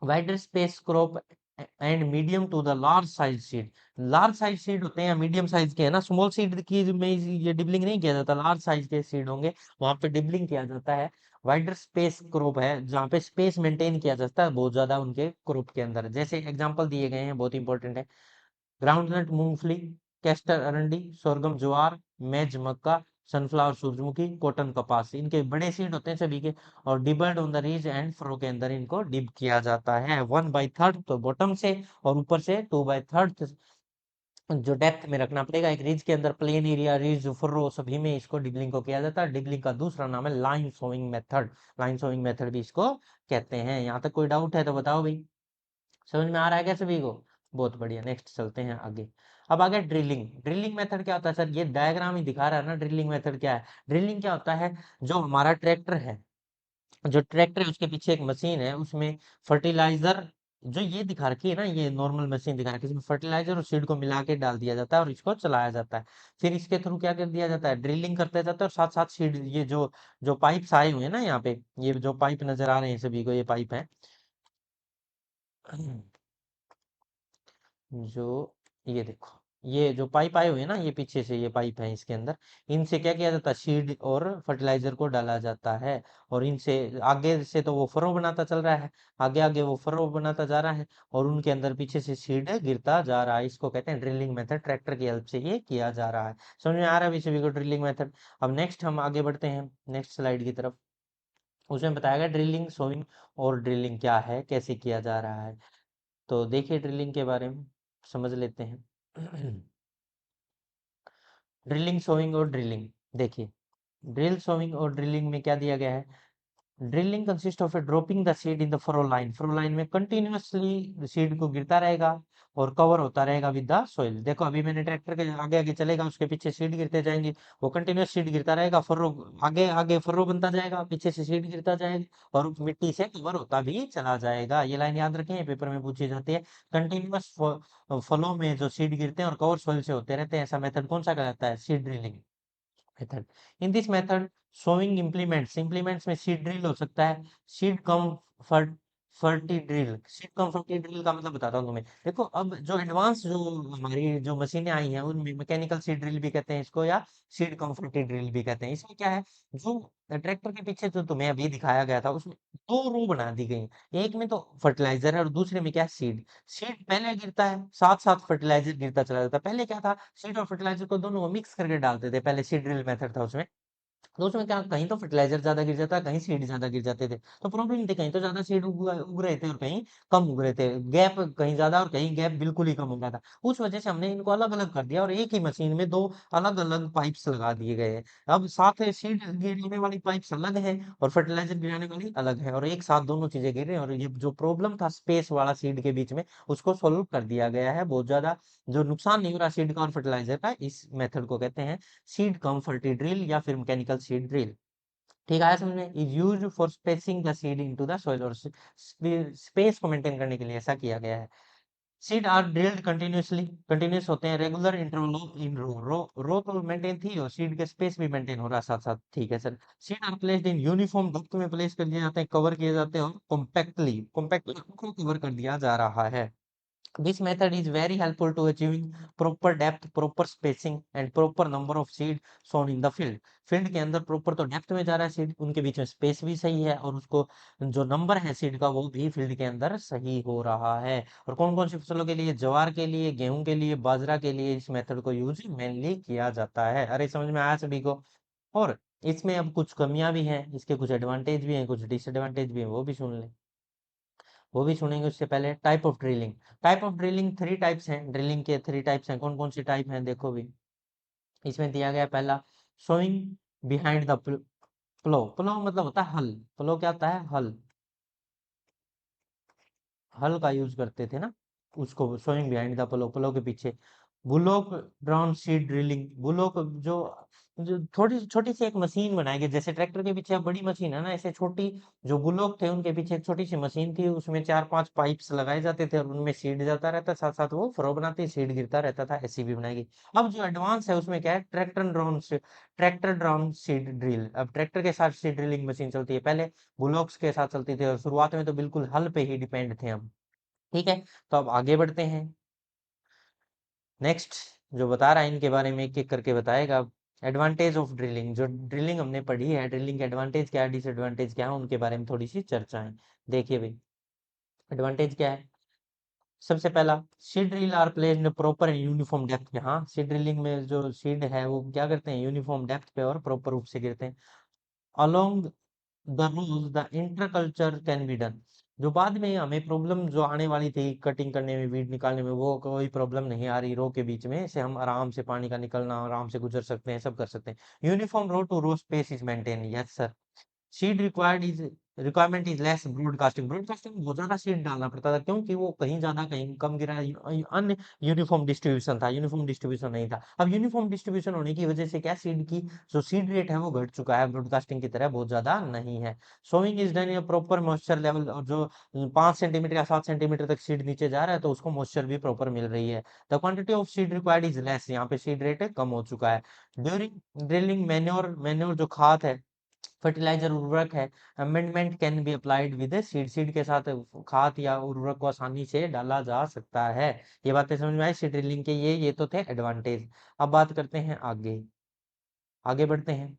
A: wider space crop and medium to the large size seed, large size seed होते हैं, मीडियम साइज के है ना, स्मॉल सीड की में ये डिबलिंग नहीं किया जाता, लार्ज साइज के सीड होंगे वहां पे डिबलिंग किया जाता है। वाइडर स्पेस क्रॉप है जहाँ पे स्पेस मेंटेन किया जाता है बहुत ज्यादा उनके क्रॉप के अंदर, जैसे एग्जांपल दिए गए हैं, बहुत इंपॉर्टेंट है। ग्राउंडनट मूंगफली, कैस्टर अरंडी, सोरगम ज्वार, मेज मक्का, सनफ्लावर सूरजमुखी, कॉटन कपास, इनके बड़े सीड होते हैं सभी के, और डिबल्ड ऑन द रीज एंड फ्रो के अंदर इनको डिप किया जाता है, 1/3 तो बॉटम से, और ऊपर से 2/3 जो डेप्थ में रखना पड़ेगा। एक रिज के अंदर प्लेन एरिया, रिज, फुर्रो, सभी में इसको डिबलिंग को किया जाता है। डिबलिंग का दूसरा नाम है line sowing method, line sowing method भी इसको कहते हैं। यहाँ तक कोई डाउट है तो बताओ भाई, समझ में आ रहा है क्या सभी को? बहुत बढ़िया, नेक्स्ट चलते हैं आगे। अब आ गया ड्रिलिंग। ड्रिलिंग मेथड क्या होता है सर, ये डायग्राम ही दिखा रहा है ना ड्रिलिंग मेथड क्या है। ड्रिलिंग क्या होता है, जो हमारा ट्रैक्टर है, जो ट्रैक्टर है उसके पीछे एक मशीन है, उसमें फर्टिलाइजर, जो ये दिखा रखी है ना, ये नॉर्मल मशीन दिखा रखी है, इसमें फर्टिलाइजर और सीड को मिला के डाल दिया जाता है और इसको चलाया जाता है। फिर इसके थ्रू क्या कर दिया जाता है, ड्रिलिंग करते जाता है और साथ साथ सीड, ये जो जो पाइप्स आए हुए हैं ना यहाँ पे, ये जो पाइप नजर आ रहे हैं सभी को, ये पाइप है जो, ये देखो, ये जो पाइप आए हुए हैं ना, ये पीछे से ये पाइप है, इसके अंदर इनसे क्या किया जाता है, सीड और फर्टिलाइजर को डाला जाता है। और इनसे आगे से तो वो फरो बनाता चल रहा है, आगे आगे वो फरो बनाता जा रहा है, और उनके अंदर पीछे से सीड गिरता जा रहा है। इसको कहते हैं ड्रिलिंग मेथड, ट्रैक्टर की हेल्प से ये किया जा रहा है। समझ में आ रहा है अभी सभी को ड्रिलिंग मेथड। अब नेक्स्ट हम आगे बढ़ते हैं नेक्स्ट स्लाइड की तरफ। उसमें बताया गया ड्रिलिंग, सोइंग और ड्रिलिंग क्या है, कैसे किया जा रहा है। तो देखिए ड्रिलिंग के बारे में समझ लेते हैं। ड्रिलिंग, सोइंग और ड्रिलिंग, देखिए ड्रिल, सोइंग और ड्रिलिंग में क्या दिया गया है। Drilling consist of dropping the seed in the furrow line, furrow line में कंटिन्यूअसली सीड को गिरता रहेगा और कवर होता रहेगा विद द सोइल। देखो अभी मैंने ट्रैक्टर के आगे आगे चलेगा, उसके पीछे सीड गिरते जाएंगे, वो कंटिन्यूअस सीड गिरता रहेगा, फरो आगे आगे फरो बनता जाएगा, पीछे से सीड गिरता जाएगा और मिट्टी से कवर होता भी चला जाएगा। ये लाइन याद रखें, पेपर में पूछी जाती है। कंटिन्यूअस फलो में जो सीड गिरते हैं और कवर सोइल से होते रहते हैं, ऐसा मेथड कौन सा कहलाता है, seed drilling method. In this method sowing implements, implements में सीड ड्रिल हो सकता है, seed cum fert ferti drill. Seed cum ferti drill का मतलब बताता हूँ तुम्हें। देखो अब जो एडवांस जो हमारी जो मशीनें आई हैं, उनमें मैकेनिकल सीड ड्रिल भी कहते हैं इसको, या सीड कम्फर्टी ड्रिल भी कहते हैं। इसमें क्या है, जो ट्रैक्टर के पीछे जो तुम्हें अभी दिखाया गया था, उसमें दो रो बना दी गई हैं। एक में तो फर्टिलाइजर है और दूसरे में क्या है, सीड। सीड पहले गिरता है, साथ साथ फर्टिलाइजर गिरता चला जाता है। पहले क्या था, सीड और फर्टिलाइजर को दोनों को मिक्स करके डालते थे, पहले सीड ड्रिल मेथड था उसमें। तो उसमें क्या, कहीं तो फर्टिलाइजर ज्यादा गिर जाता, कहीं सीड ज्यादा गिर जाते थे, तो प्रॉब्लम थी, कहीं तो ज्यादा सीड उग रहे थे और कहीं कम उग रहे थे, गैप कहीं ज्यादा और कहीं गैप बिल्कुल ही कम हो रहा था। उस वजह से हमने इनको अलग अलग कर दिया और एक ही मशीन में दो अलग अलग पाइप्स लगा दिए गए हैं। अब साथ है सीड गिराने वाली पाइप्स अलग है और फर्टिलाइजर गिराने वाली अलग है, और एक साथ दोनों चीजें गिर रही हैं, और ये जो प्रॉब्लम था स्पेस वाला सीड के बीच में, उसको सोल्व कर दिया गया है। बहुत ज्यादा जो नुकसान नहीं हो रहा सीड का और फर्टिलाइजर का, इस मेथड को कहते हैं सीड कम्फर्टी ड्रिल या फिर मैकेनिकल सीड ड्रिल। ठीक आया समझ में, is use for spacing the seed into the soil, और स्पेस को मेंटेन करने के लिए ऐसा किया गया है। Seed are drilled continuously, continuous होते हैं, रेगुलर इंटरवल इन रो, रो तो मेंटेन थी और सीड के स्पेस भी मेंटेन हो रहा है साथ साथ। ठीक है sir. Seed are placed in uniform duct में प्लेस कर दिए जाते हैं, कवर किए जाते हैं और कॉम्पैक्टली कॉम्पैक्टली कवर कर दिया जा रहा है। This method is very helpful to achieving proper depth, proper spacing and proper number of seed sown in the field. Field के अंदर प्रॉपर तो डेप्थ में जा रहा है सीड, उनके बीच में स्पेस भी सही है, और उसको जो नंबर है सीड का वो भी फील्ड के अंदर सही हो रहा है। और कौन कौन सी फसलों के लिए, ज्वार के लिए, गेहूं के लिए, बाजरा के लिए इस मेथड को यूज मेनली किया जाता है। अरे समझ में आया सभी को। और इसमें अब कुछ कमियां भी हैं, इसके कुछ एडवांटेज भी हैं, कुछ डिसएडवांटेज भी हैं, वो भी सुन लें। वो भी सुनेंगे उससे पहले type of drilling. Type of drilling three types हैं, ड्रिलिंग के थ्री टाइप्स हैं। कौन कौन सी टाइप हैं देखो भी, इसमें दिया गया पहला, सोइंग बिहाइंड द प्लो। प्लो मतलब होता है हल, प्लो क्या होता है, हल, हल का यूज करते थे ना, उसको सोइंग बिहाइंड द प्लो, प्लो के पीछे। Bullock drown seed drilling, bullock जो जो थोड़ी छोटी सी एक मशीन बनाई गई, जैसे ट्रैक्टर के पीछे अब बड़ी मशीन है ना, ऐसे छोटी जो बुलोक थे उनके पीछे एक छोटी सी मशीन थी, उसमें चार पांच पाइप्स लगाए जाते थे और उनमें सीड जाता रहता, साथ साथ वो फरो बनाती, सीड गिरता रहता था, ऐसी भी बनाई गई। अब जो एडवांस है उसमें क्या है, ट्रैक्टर ड्राउन सीड ड्रिल। अब ट्रैक्टर के साथ सीड ड्रिलिंग मशीन चलती है, पहले बुलोक्स के साथ चलती थी और शुरुआत में तो बिल्कुल हल पे ही डिपेंड थे हम। ठीक है, तो अब आगे बढ़ते हैं। नेक्स्ट जो बता रहा है इनके बारे में एक एक करके बताएगा। एडवांटेज ऑफ ड्रिलिंग, जो ड्रिलिंग हमने पढ़ी है, ड्रिलिंग के एडवांटेज क्या है, डिसएडवांटेज क्या है, उनके बारे में थोड़ी सी चर्चा है। देखिए भाई, एडवांटेज क्या है। सबसे पहला, seed drill are placed proper and uniform depth पे। हाँ, सीड ड्रिलिंग में जो सीड है वो क्या करते हैं, यूनिफॉर्म डेप्थ पे और प्रॉपर रूप से गिरते हैं। Along the rules the interculture can be done. जो बाद में हमें प्रॉब्लम जो आने वाली थी कटिंग करने में, वीड निकालने में, वो कोई प्रॉब्लम नहीं आ रही, रो के बीच में से हम आराम से पानी का निकलना आराम से गुजर सकते हैं, सब कर सकते हैं। Uniform row to row space is maintain, yes sir. Seed required is requirement is less broadcasting, broadcasting बहुत ज्यादा सीड डालना पड़ता था, क्योंकि वो कहीं ज्यादा कहीं कम गिरा, अन यूनिफॉर्म डिस्ट्रीब्यूशन था, यूनिफॉर्म डिस्ट्रीब्यूशन नहीं था। अब यूनिफॉर्म डिस्ट्रीब्यूशन होने की वजह से क्या, सीड की जो सीड रेट है वो घट चुका है, ब्रॉडकास्टिंग की तरह बहुत ज्यादा नहीं है। Sowing is done in proper moisture level, और जो 5 सेंटीमीटर या 7 सेंटीमीटर तक सीड नीचे जा रहा है तो उसको मॉइस्चर भी प्रॉपर मिल रही है। The quantity of seed required is less, यहाँ पे सीड रेट कम हो चुका है। ड्यूरिंग ड्रिलिंग मैन्योर, मैन्योर जो खाद है, फर्टिलाइजर उर्वरक है, amendment can be applied with seed, seed के साथ खाद या उर्वरक को आसानी से डाला जा सकता है। ये बातें समझ में आई सीड ड्रिलिंग के, ये तो थे एडवांटेज। अब बात करते हैं आगे, आगे बढ़ते हैं।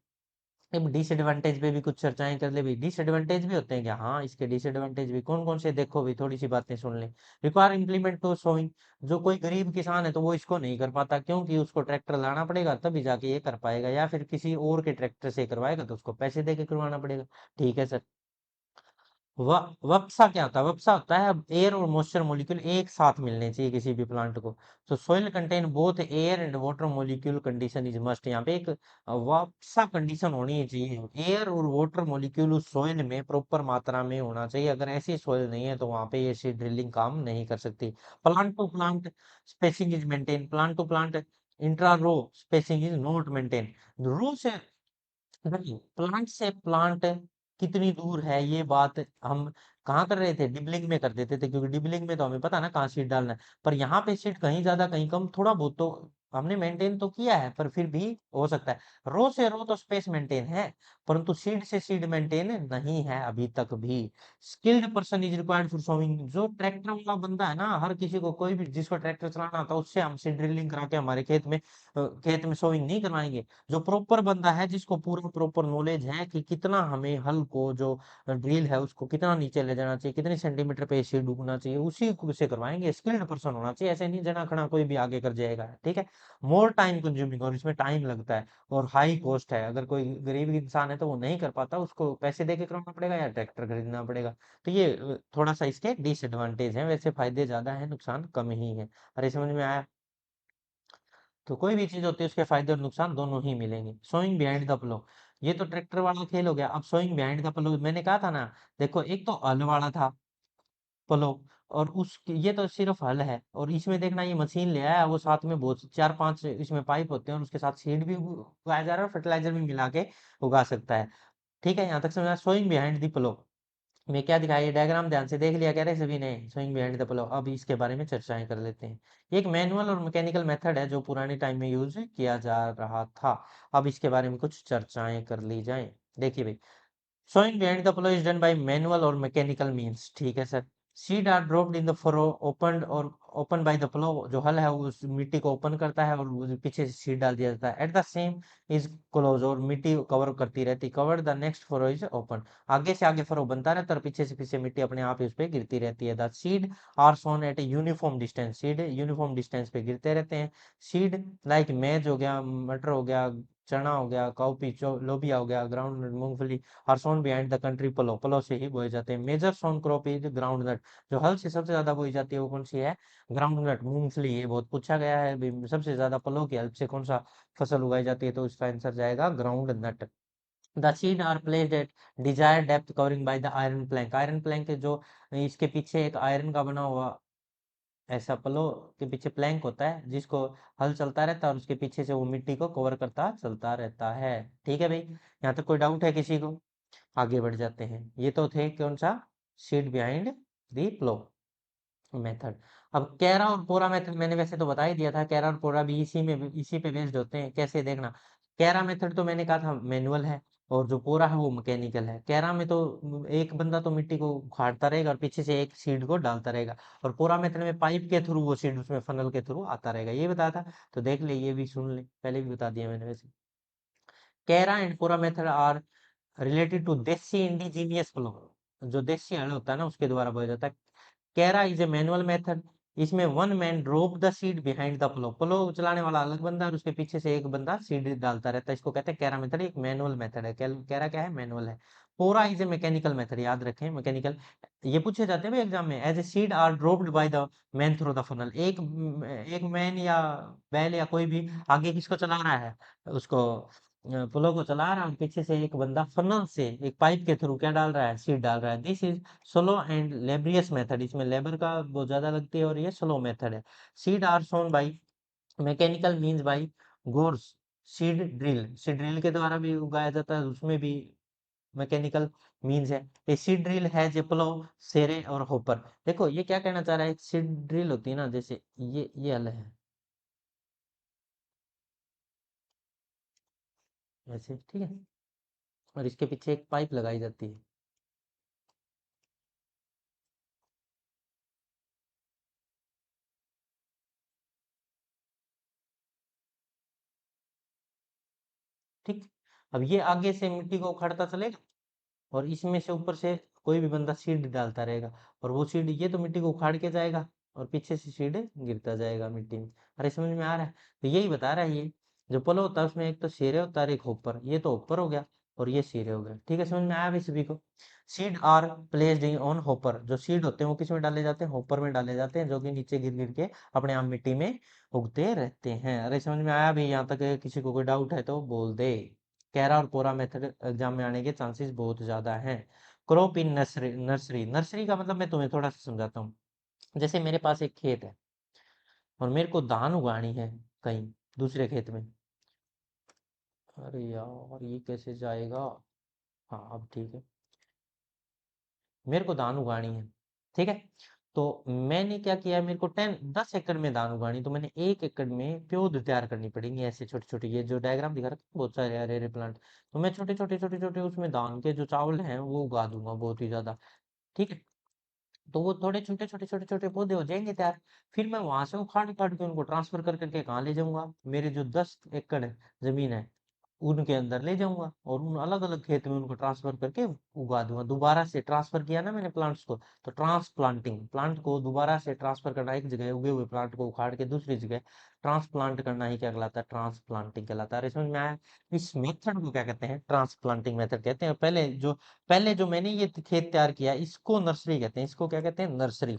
A: अब डिसएडवांटेज पे भी कुछ चर्चाएं कर ले भाई, डिसएडवांटेज भी होते हैं क्या, हाँ इसके डिसएडवांटेज भी कौन कौन से, देखो भाई थोड़ी सी बातें सुन ले। रिक्वायर इम्प्लीमेंट टू सोइंग, जो कोई गरीब किसान है तो वो इसको नहीं कर पाता, क्योंकि उसको ट्रैक्टर लाना पड़ेगा तभी जाके ये कर पाएगा, या फिर किसी और के ट्रैक्टर से करवाएगा तो उसको पैसे दे के करवाना पड़ेगा। ठीक है सर। वप्सा क्या होता है, वप्सा होता है अब एयर और मॉइस्चर मॉलिक्यूल एक साथ मिलने चाहिए किसी भी प्लांट को। तो soil contain both air and water molecule, condition is must, यहाँ पे एक वप्सा कंडीशन होनी चाहिए, एयर और वाटर मॉलिक्यूल उस सोइल में प्रॉपर मात्रा में होना चाहिए, अगर ऐसी सोइल नहीं है तो वहां पे ये सीड ड्रिलिंग काम नहीं कर सकती। Plant to plant spacing is maintain, plant to plant intra row spacing is not maintain. Row से नहीं, प्लांट से प्लांट कितनी दूर है ये बात हम कहाँ कर रहे थे, डिबलिंग में कर देते थे, क्योंकि डिबलिंग में तो हमें पता है ना कहाँ सीड डालना है। पर यहाँ पे सीड कहीं ज्यादा कहीं कम, थोड़ा बहुत तो हमने मेंटेन तो किया है, पर फिर भी हो सकता है। रो से रो तो स्पेस मेंटेन है, परंतु सीड से सीड मेंटेन नहीं है अभी तक भी। Skilled person is required for sowing, जो ट्रैक्टर वाला बंदा है ना, हर किसी को, कोई भी जिसको ट्रैक्टर चलाना आता है उससे हम सीड ड्रिलिंग करा के हमारे खेत में सोइंग नहीं करवाएंगे। जो प्रॉपर बंदा है, जिसको पूरा प्रॉपर नॉलेज है कि कितना हमें हल को जो ड्रिल है उसको कितना नीचे ले जाना चाहिए, कितने सेंटीमीटर पे सीड उगना चाहिए, उसी को से करवाएंगे। स्किल्ड पर्सन होना चाहिए, ऐसे नहीं जना खना कोई भी आगे कर जाएगा। ठीक है। मोर टाइम कंज्यूमिंग, और इसमें टाइम लगता है, और हाई कॉस्ट है, अगर कोई गरीब इंसान है तो वो नहीं कर पाता, उसको पैसे दे के करवाना पड़ेगा या ट्रैक्टर खरीदना पड़ेगा। तो ये थोड़ा सा इसके डिसएडवांटेज है, वैसे फायदे ज्यादा है नुकसान कम ही है। अरे समझ में आया। तो कोई भी चीज होती है उसके फायदे और नुकसान दोनों ही मिलेंगे। सोइंग बिहाइंड द प्लो, ये तो ट्रैक्टर वाला खेल हो गया। अब सोइंग बिहाइंड द प्लो, मैंने कहा था ना, देखो एक तो हल वाला था प्लो, और उस ये तो सिर्फ हल है, और इसमें देखना ये मशीन ले आया, वो साथ में बहुत 4-5 इसमें पाइप होते हैं, और उसके साथ सीड भी उगाया जा रहा है और फर्टिलाइजर भी मिला के उगा सकता है। ठीक है, यहाँ तक समझा सोइंग बिहाइंड द प्लो में क्या दिखाया, ये डायग्राम ध्यान से देख लिया कह रहे सभी ने, स्विंग बिहाइंड द प्लो। अब इसके बारे में चर्चाएं कर लेते हैं। ये एक मैनुअल और मैकेनिकल मेथड है जो पुराने टाइम में यूज किया जा रहा था। अब इसके बारे में कुछ चर्चाएं कर ली जाएं। देखिए भाई, sowing behind the plow is done by manual or mechanical means, ठीक है sir. Seed are dropped in the furrow, open और ओपन बाय द प्लो, जो हल है वो उस मिट्टी को ओपन करता है और वो पीछे से सीड डाल दिया जाता है। At the same is close, और मिट्टी कवर करती रहती, cover the next furrow is open, आगे से आगे फरो बनता रहता है और पीछे से पीछे मिट्टी अपने आप ही उस पर गिरती रहती है। The seed are sown at a uniform distance, seed uniform distance पे गिरते रहते हैं। सीड लाइक मेज हो गया, मटर हो गया, चना हो गया, काउपी लोबिया हो गया, ग्राउंड मूंगफली, are sown behind the country plough, plough से ही बोए जाते हैं। Major sown crop is groundnut, जो हल से सबसे ज्यादा बोई जाती है वो कौन सी है, ग्राउंड नट मूंगफली। ये बहुत पूछा गया है भी, सबसे ज्यादा प्लो की हेल्प से कौन सा फसल उगाई जाती है, तो इसका आंसर जाएगा groundnut. The seed are placed at desire depth covering by the iron plank, iron plank जो इसके पीछे एक आयरन का बना हुआ ऐसा प्लो के पीछे प्लैंक होता है, जिसको हल चलता रहता है और उसके पीछे से वो मिट्टी को कवर करता चलता रहता है। ठीक है भाई, यहाँ तक कोई डाउट है किसी को, आगे बढ़ जाते हैं। ये तो थे कौन सा, seed behind the plough method. अब कैरा और पोरा मेथड मैंने वैसे तो बता ही दिया था, कैरा और पोरा भी इसी पे बेस्ड होते हैं। कैसे देखना, कैरा मेथड तो मैंने कहा था मैनुअल है, और जो पोरा है वो मैकेनिकल है। कैरा में तो एक बंदा तो मिट्टी को उखाड़ता रहेगा और पीछे से एक सीड को डालता रहेगा, और पोरा मेथड में पाइप के थ्रू वो सीड उसमें फनल के थ्रू आता रहेगा, ये बताया था। तो देख ले, ये भी सुन ले, पहले भी बता दिया मैंने वैसे। Kera and pora method are related to desi indigenous plough, जो देसी हल होता है ना उसके द्वारा बोया जाता है। Kera is a manual method, इसमें one man drop the seed behind the plough, plough चलाने वाला अलग बंदा है और उसके पीछे से एक बंदा सीड डालता रहता है, इसको कहते हैं कैरा मेथड, एक मैनुअल मेथड है। कैरा क्या है, मैनुअल है। पोरा इज ए मैकेनिकल मेथड, याद रखें मैकेनिकल, ये पूछे जाते हैं भाई एग्जाम में, as a seed are dropped by the man through the funnel, एक मैन या बैल या कोई भी आगे किसको चला रहा है, उसको पुलों को चला रहा है, पीछे से एक बंदा फनल से एक पाइप के थ्रू क्या डाल रहा है, सीड डाल रहा है। This is slow and laborious method, इसमें लेबर का बहुत ज्यादा लगती है और ये स्लो मेथड है। Seed are sown by mechanical means by gores. Seed drill के द्वारा भी उगाया जाता है, उसमें भी मैकेनिकल मीन्स है। ये सीड ड्रिल है जे प्लो सेरे और होपर। देखो ये क्या कहना चाह रहा है, सीड ड्रिल होती है ना, जैसे ये अलग है ऐसे, ठीक है, और इसके पीछे एक पाइप लगाई जाती है। ठीक, अब ये आगे से मिट्टी को उखाड़ता चलेगा और इसमें से ऊपर से कोई भी बंदा सीड डालता रहेगा, और वो सीड ये तो मिट्टी को उखाड़ के जाएगा और पीछे से सीड गिरता जाएगा मिट्टी में। अरे समझ में आ रहा है? तो यही बता रहा है ये, जो पलो होता है उसमें एक तो सिरे होता है और एक होपर, ये तो होपर हो गया और ये सिरे हो गए। ठीक है, समझ में आया भाई सभी को? Seed are placed in on hopper, जो सीड होते हैं वो किस में डाले जाते हैं, होपर में डाले जाते हैं, जो कि नीचे गिर गिर के अपने आप मिट्टी में उगते रहते हैं। अरे समझ में आया भाई? यहाँ तक किसी को कोई डाउट है तो बोल दे। कैरा और पोरा मेथड एग्जाम में आने के चांसेस बहुत ज्यादा हैं। क्रॉप इन नर्सरी, नर्सरी का मतलब मैं तुम्हें थोड़ा सा समझाता हूँ। जैसे मेरे पास एक खेत है और मेरे को धान उगानी है कहीं दूसरे खेत में। अरे यार ये कैसे जाएगा? हाँ अब ठीक है, मेरे को धान उगानी है, ठीक है। तो मैंने क्या किया, मेरे को 10 एकड़ में धान उगानी, तो मैंने 1 एकड़ में प्योद तैयार करनी पड़ेगी ऐसे छोटे छोटे, ये जो डायग्राम दिखा रखा है बहुत सारे हरे हरे प्लांट, तो मैं छोटे छोटे छोटे छोटे उसमें धान के जो चावल हैं वो उगा दूंगा बहुत ही ज्यादा। ठीक है, तो वो थोड़े छोटे छोटे छोटे छोटे पौधे हो जाएंगे तैयार। फिर मैं वहां से उखाड़ उखाड़ के उनको ट्रांसफर कर करके कहाँ ले जाऊंगा, मेरे जो 10 एकड़ जमीन है उनके अंदर ले जाऊंगा और उन अलग अलग खेत में उनको ट्रांसफर करके उगा दूंगा। दोबारा से ट्रांसफर किया ना मैंने प्लांट्स को, तो ट्रांसप्लांटिंग, प्लांट को दोबारा से ट्रांसफर करना, एक जगह उगे हुए प्लांट को उखाड़ के दूसरी जगह ट्रांसप्लांट करना ही क्या कहलाता है, ट्रांसप्लांटिंग कहलाता है। और समझ में आया? इस मेथड को क्या कहते हैं, ट्रांसप्लांटिंग मेथड कहते हैं। पहले जो मैंने ये खेत तैयार किया इसको नर्सरी कहते हैं, इसको क्या कहते हैं, नर्सरी।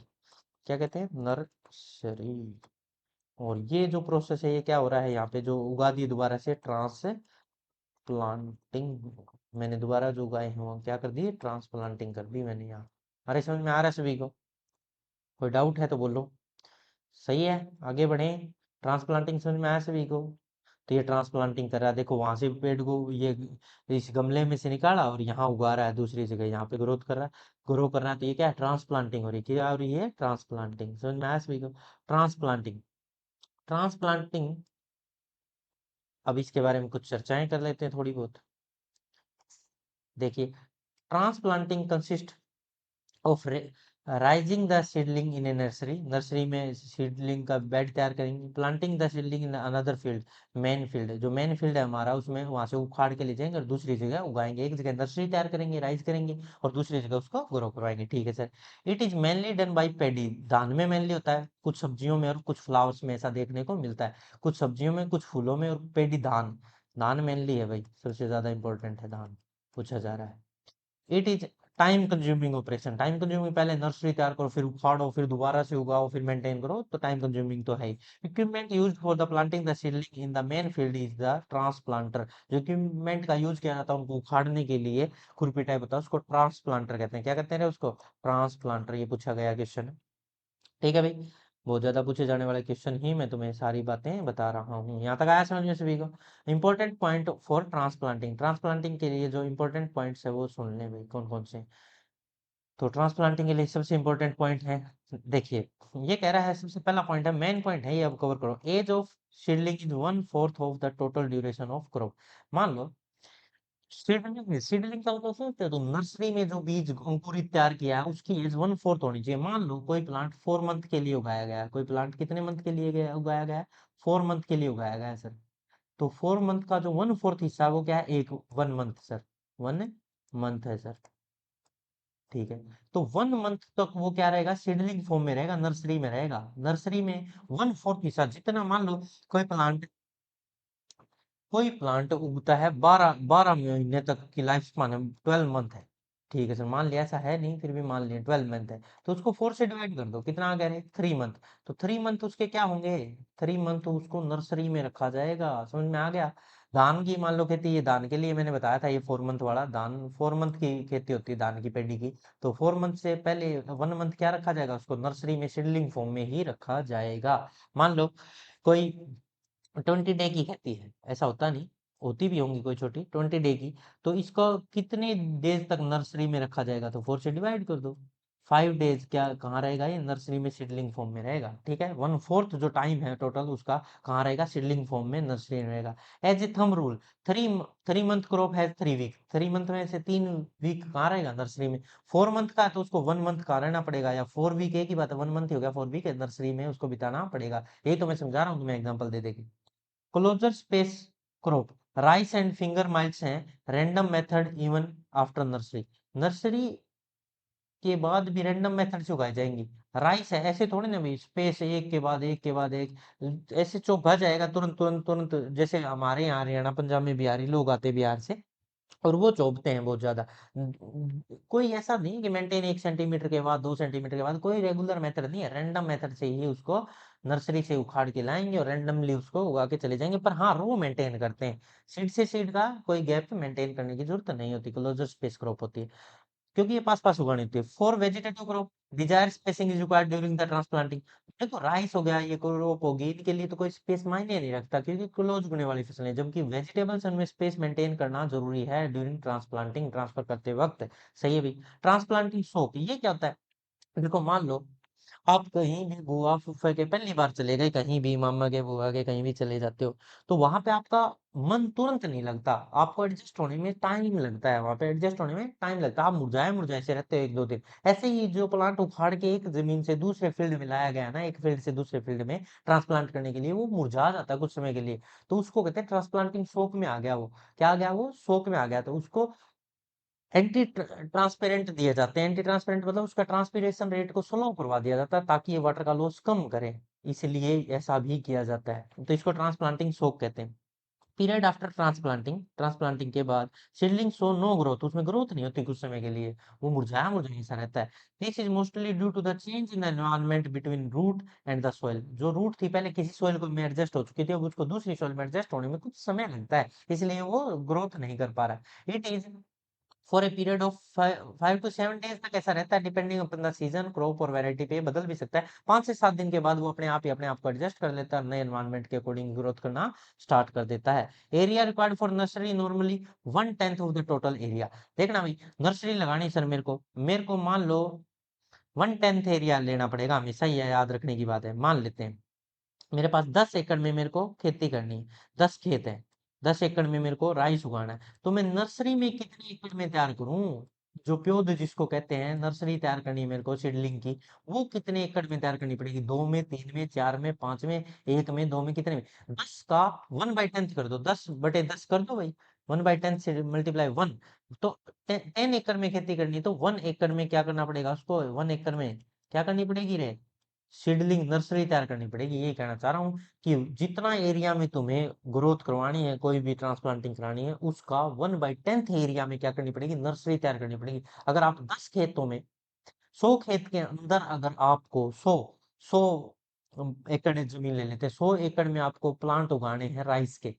A: क्या कहते हैं, नर्सरी। और ये जो प्रोसेस है ये क्या हो रहा है यहाँ पे, जो उगा दिए दोबारा से, ट्रांसप्लांटिंग। मैंने दोबारा जो उगाए हैं वो क्या कर दिए, ट्रांसप्लांटिंग कर दी मैंने यहाँ। अरे समझ में आ रहा है सभी को? कोई डाउट है तो बोलो। सही है, आगे बढ़े। ट्रांसप्लांटिंग समझ में आया सभी को? तो ये ट्रांसप्लांटिंग कर रहा है, देखो वहां से पेड़ को ये इस गमले में से निकाला और यहाँ उगा रहा है दूसरी जगह, यहाँ पे ग्रोथ कर रहा है, ग्रो कर रहा है, तो ये क्या है, ट्रांसप्लांटिंग हो रही है। क्या हो रही है, ट्रांसप्लांटिंग। समझ में आया सभी को? Transplanting, transplanting. अब इसके बारे में कुछ चर्चाएं कर लेते हैं थोड़ी बहुत। देखिए, transplanting consist of rising the seedling in A nursery, nursery में सीडलिंग का बेड तैयार करेंगे, planting the seedling in another field, main field, जो मेन फील्ड है हमारा उसमें वहां से उखाड़ के ले जाएंगे और दूसरी जगह उगाएंगे। एक जगह नर्सरी तैयार करेंगे, राइज करेंगे, और दूसरी जगह उसको ग्रो करवाएंगे। ठीक है sir. It is mainly done by paddy, धान में मेनली होता है, कुछ सब्जियों में और कुछ फ्लावर्स में ऐसा देखने को मिलता है, कुछ सब्जियों में कुछ फूलों में, और पेडी धान, धान मेनली है भाई, सबसे ज्यादा इंपॉर्टेंट है धान, पूछा जा रहा है। It is time consuming operation, time consuming, पहले नर्सरी तैयार करो, फिर उखाड़ो, फिर दोबारा से उगाओ, फिर मेंटेन करो, तो टाइम कंज्यूमिंग तो है ही। Equipment use for the planting the seedling in the main field is the transplanter, जो इक्विपमेंट का यूज किया जाता है उनको उखाड़ने के लिए, खुरपी टाइप होता है, उसको ट्रांसप्लांटर कहते हैं। क्या कहते हैं उसको, ट्रांसप्लांटर। ये पूछा गया क्वेश्चन, ठीक है भाई। बहुत ज्यादा पूछे जाने वाले क्वेश्चन ही मैं तुम्हें सारी बातें बता रहा हूँ। यहाँ तक आया समझ में सभी को? Important point for transplanting, transplanting के लिए जो इंपॉर्टेंट पॉइंट्स है वो सुन ले भाई, कौन कौन से। तो ट्रांसप्लांटिंग के लिए सबसे इंपॉर्टेंट पॉइंट है, देखिए, ये कह रहा है, सबसे पहला पॉइंट है, मेन पॉइंट है ये, अब कवर करो। Age of seedling is 1/4 of the total duration of crop. मान लो सीडलिंग, सीडलिंग का मतलब समझते हो, तो नर्सरी में जो बीज अंकुरित तैयार किया है उसकी एज 1/4 होनी चाहिए। मान लो कोई प्लांट 4 मंथ के लिए उगाया गया है, कोई प्लांट कितने मंथ के लिए उगाया गया है, 4 मंथ के लिए उगाया गया है सर। तो 4 मंथ का जो 1/4 हिस्सा है वो क्या है, एक 1 मंथ सर, 1 मंथ है सर। ठीक है, तो 1 मंथ तक वो क्या रहेगा, सीडलिंग फॉर्म में रहेगा, नर्सरी में रहेगा। नर्सरी में 1/4 हिस्सा, जितना मान लो कोई प्लांट, कोई प्लांट उगता है 12 12 महीने तक की लाइफ स्पान है, 12 मंथ है। ठीक है सर, मान लिया, ऐसा है नहीं, फिर भी मान लिया 12 मंथ है, तो उसको 4 से डिवाइड कर दो, कितना आ गया रे, 3 मंथ। तो 3 मंथ उसके क्या होंगे, 3 मंथ उसको नर्सरी में रखा जाएगा। समझ में आ गया? धान की मान लो खेती, ये धान के लिए मैंने बताया था, ये 4 मंथ वाला धान, 4 मंथ की खेती होती है धान की पेडी की। तो 4 मंथ से पहले 1 मंथ क्या रखा जाएगा, उसको नर्सरी में सीडलिंग फॉर्म में ही रखा जाएगा। मान लो कोई 20 डे की खेती है, ऐसा होता नहीं, होती भी होंगी कोई छोटी 20 डे की, तो इसको कितने डेज तक नर्सरी में रखा जाएगा, तो 4 से डिवाइड कर दो। 5 डेज क्या कहाँ रहेगा, ये नर्सरी में सीडलिंग फॉर्म में रहेगा, ठीक है। 1/4 जो टाइम है टोटल उसका कहाँ रहेगा, सीडलिंग फॉर्म में नर्सरी में रहेगा। As a thumb rule, 3 month crop है, 3 वीक, 3 मंथ में से 3 वीक कहाँ रहेगा, नर्सरी में। 4 मंथ का है तो उसको 1 मंथ का रहना पड़ेगा, या 4 वीक एक ही बात है, 1 मंथ ही हो गया, 4 वीक है, नर्सरी में उसको बिताना पड़ेगा। यही तो मैं समझा रहा हूँ तुम्हें एग्जाम्पल दे देके। Closer space crop, rice and finger millets हैं, random method even after nursery. Nursery के बाद भी रैंडम मेथड से उगाई जाएंगी। राइस है, ऐसे थोड़ी ना भी स्पेस एक के बाद एक के बाद एक, ऐसे चौका जाएगा तुरंत तुरंत तुरंत, जैसे हमारे यहाँ हरियाणा पंजाब में बिहारी लोग आते हैं बिहार से, और वो चौपते हैं बहुत ज्यादा। कोई ऐसा नहीं कि मेंटेन 1 सेंटीमीटर के बाद 2 सेंटीमीटर के बाद, कोई रेगुलर मेथड नहीं है, रैंडम मेथड से ही उसको नर्सरी से उखाड़ के लाएंगे और रैंडमली उसको उगा के चले जाएंगे। पर हाँ, रो मेंटेन करते हैं, सीड से सीड का कोई गैप मेंटेन करने की जरूरत नहीं होती, क्लोजर स्पेस क्रॉप होती है, क्योंकि ये पास पास उगानी होती है। For vegetative crop, desire spacing is required during the transplanting. देखो राइस हो गया, ये क्रॉप होगी, इनके लिए तो कोई स्पेस मायने नहीं रखता, क्योंकि क्लोज उगने वाली फसल है, जबकि वेजिटेबल्स उनमें स्पेस मेंटेन करना जरूरी है ड्यूरिंग ट्रांसप्लांटिंग, ट्रांसफर करते वक्त। सही है भी। ट्रांसप्लांटिंग सोक, ये क्या होता है, देखो मान लो आप कहीं भी बुआ फूफा के पहली बार चले गए, कहीं भी मामा के बुआ के कहीं भी चले जाते हो, तो वहां पे आपका मन तुरंत नहीं लगता, आपको एडजस्ट होने में टाइम लगता है, वहां पे एडजस्ट होने में टाइम लगता है, आप मुरझाए मुरझाए से रहते हो 1-2 दिन। ऐसे ही जो प्लांट उखाड़ के एक जमीन से दूसरे फील्ड में लाया गया ना, एक फील्ड से दूसरे फील्ड में ट्रांसप्लांट करने के लिए, वो मुरझा जाता है कुछ समय के लिए, तो उसको कहते हैं ट्रांसप्लांटिंग शोक में आ गया वो। क्या आ गया, वो शोक में आ गया, तो उसको एंटी ट्रांसपेरेंट दिए जाते हैं। एंटी ट्रांसपेरेंट मतलब उसका ट्रांसपीरेशन रेट को स्लो करवा दिया जाता है, ताकि ये वाटर का लॉस कम करे, इसलिए ऐसा भी किया जाता है, तो इसको ट्रांसप्लांटिंग सोक कहते हैं। पीरियड आफ्टर ट्रांसप्लांटिंग, ट्रांसप्लांटिंग के बाद सीडलिंग शो नो ग्रोथ, उसमें ग्रोथ नहीं होती कुछ समय के लिए, वो मुरझाया मुरझाया सा रहता है। This is mostly due to the change in the environment between root and the soil. जो रूट थी पहले किसी सॉइल को में एडजस्ट हो चुकी थी, अब उसको दूसरी सॉइल में एडजस्ट होने में कुछ समय लगता है, इसलिए वो ग्रोथ नहीं कर पा रहा है। It is for a period of 5 to 7 days तक ऐसा रहता है, depending upon the season, crop और वैरायटी पे बदल भी सकता है। 5 से 7 दिन के बाद वो अपने आप ही अपने आप को एडजस्ट कर लेता है, नए एनवायरनमेंट के अकॉर्डिंग ग्रोथ करना स्टार्ट कर देता है। Area required for nursery normally 1/10 of the total area. देखना भाई, नर्सरी लगानी सर, मेरे को मान लो 1/10 एरिया लेना पड़ेगा हमेशा, ये याद रखने की बात है। मान लेते हैं मेरे पास 10 एकड़ में मेरे को खेती करनी है, 10 खेत है, 10 एकड़ में मेरे को राइस उगाना है, तो मैं नर्सरी में कितने एकड़ में तैयार करूं, जो प्योद जिसको कहते हैं, नर्सरी तैयार करनी है मेरे को सीडलिंग की, वो कितने एकड़ में तैयार करनी पड़ेगी, 2 में, 3 में, 4 में, 5 में, 1 में, 2 में, कितने में, 10 का 1/10 कर दो, 10/10 कर दो भाई, 1/10 से मल्टीप्लाई 1, तो 10 एकड़ में खेती करनी है, तो 1 एकड़ में क्या करना पड़ेगा उसको, 1 एकड़ में क्या करनी पड़ेगी रे, सीडलिंग नर्सरी तैयार करनी पड़ेगी। ये कहना चाह रहा हूँ कि जितना एरिया में तुम्हें ग्रोथ करवानी है, कोई भी ट्रांसप्लांटिंग करानी है, उसका 1/10 एरिया में क्या करनी पड़ेगी, नर्सरी तैयार करनी पड़ेगी। अगर आप 10 खेतों में, 100 खेत के अंदर अगर आपको 100 एकड़ जमीन ले लेते हैं, 100 एकड़ में आपको प्लांट उगाने हैं राइस के,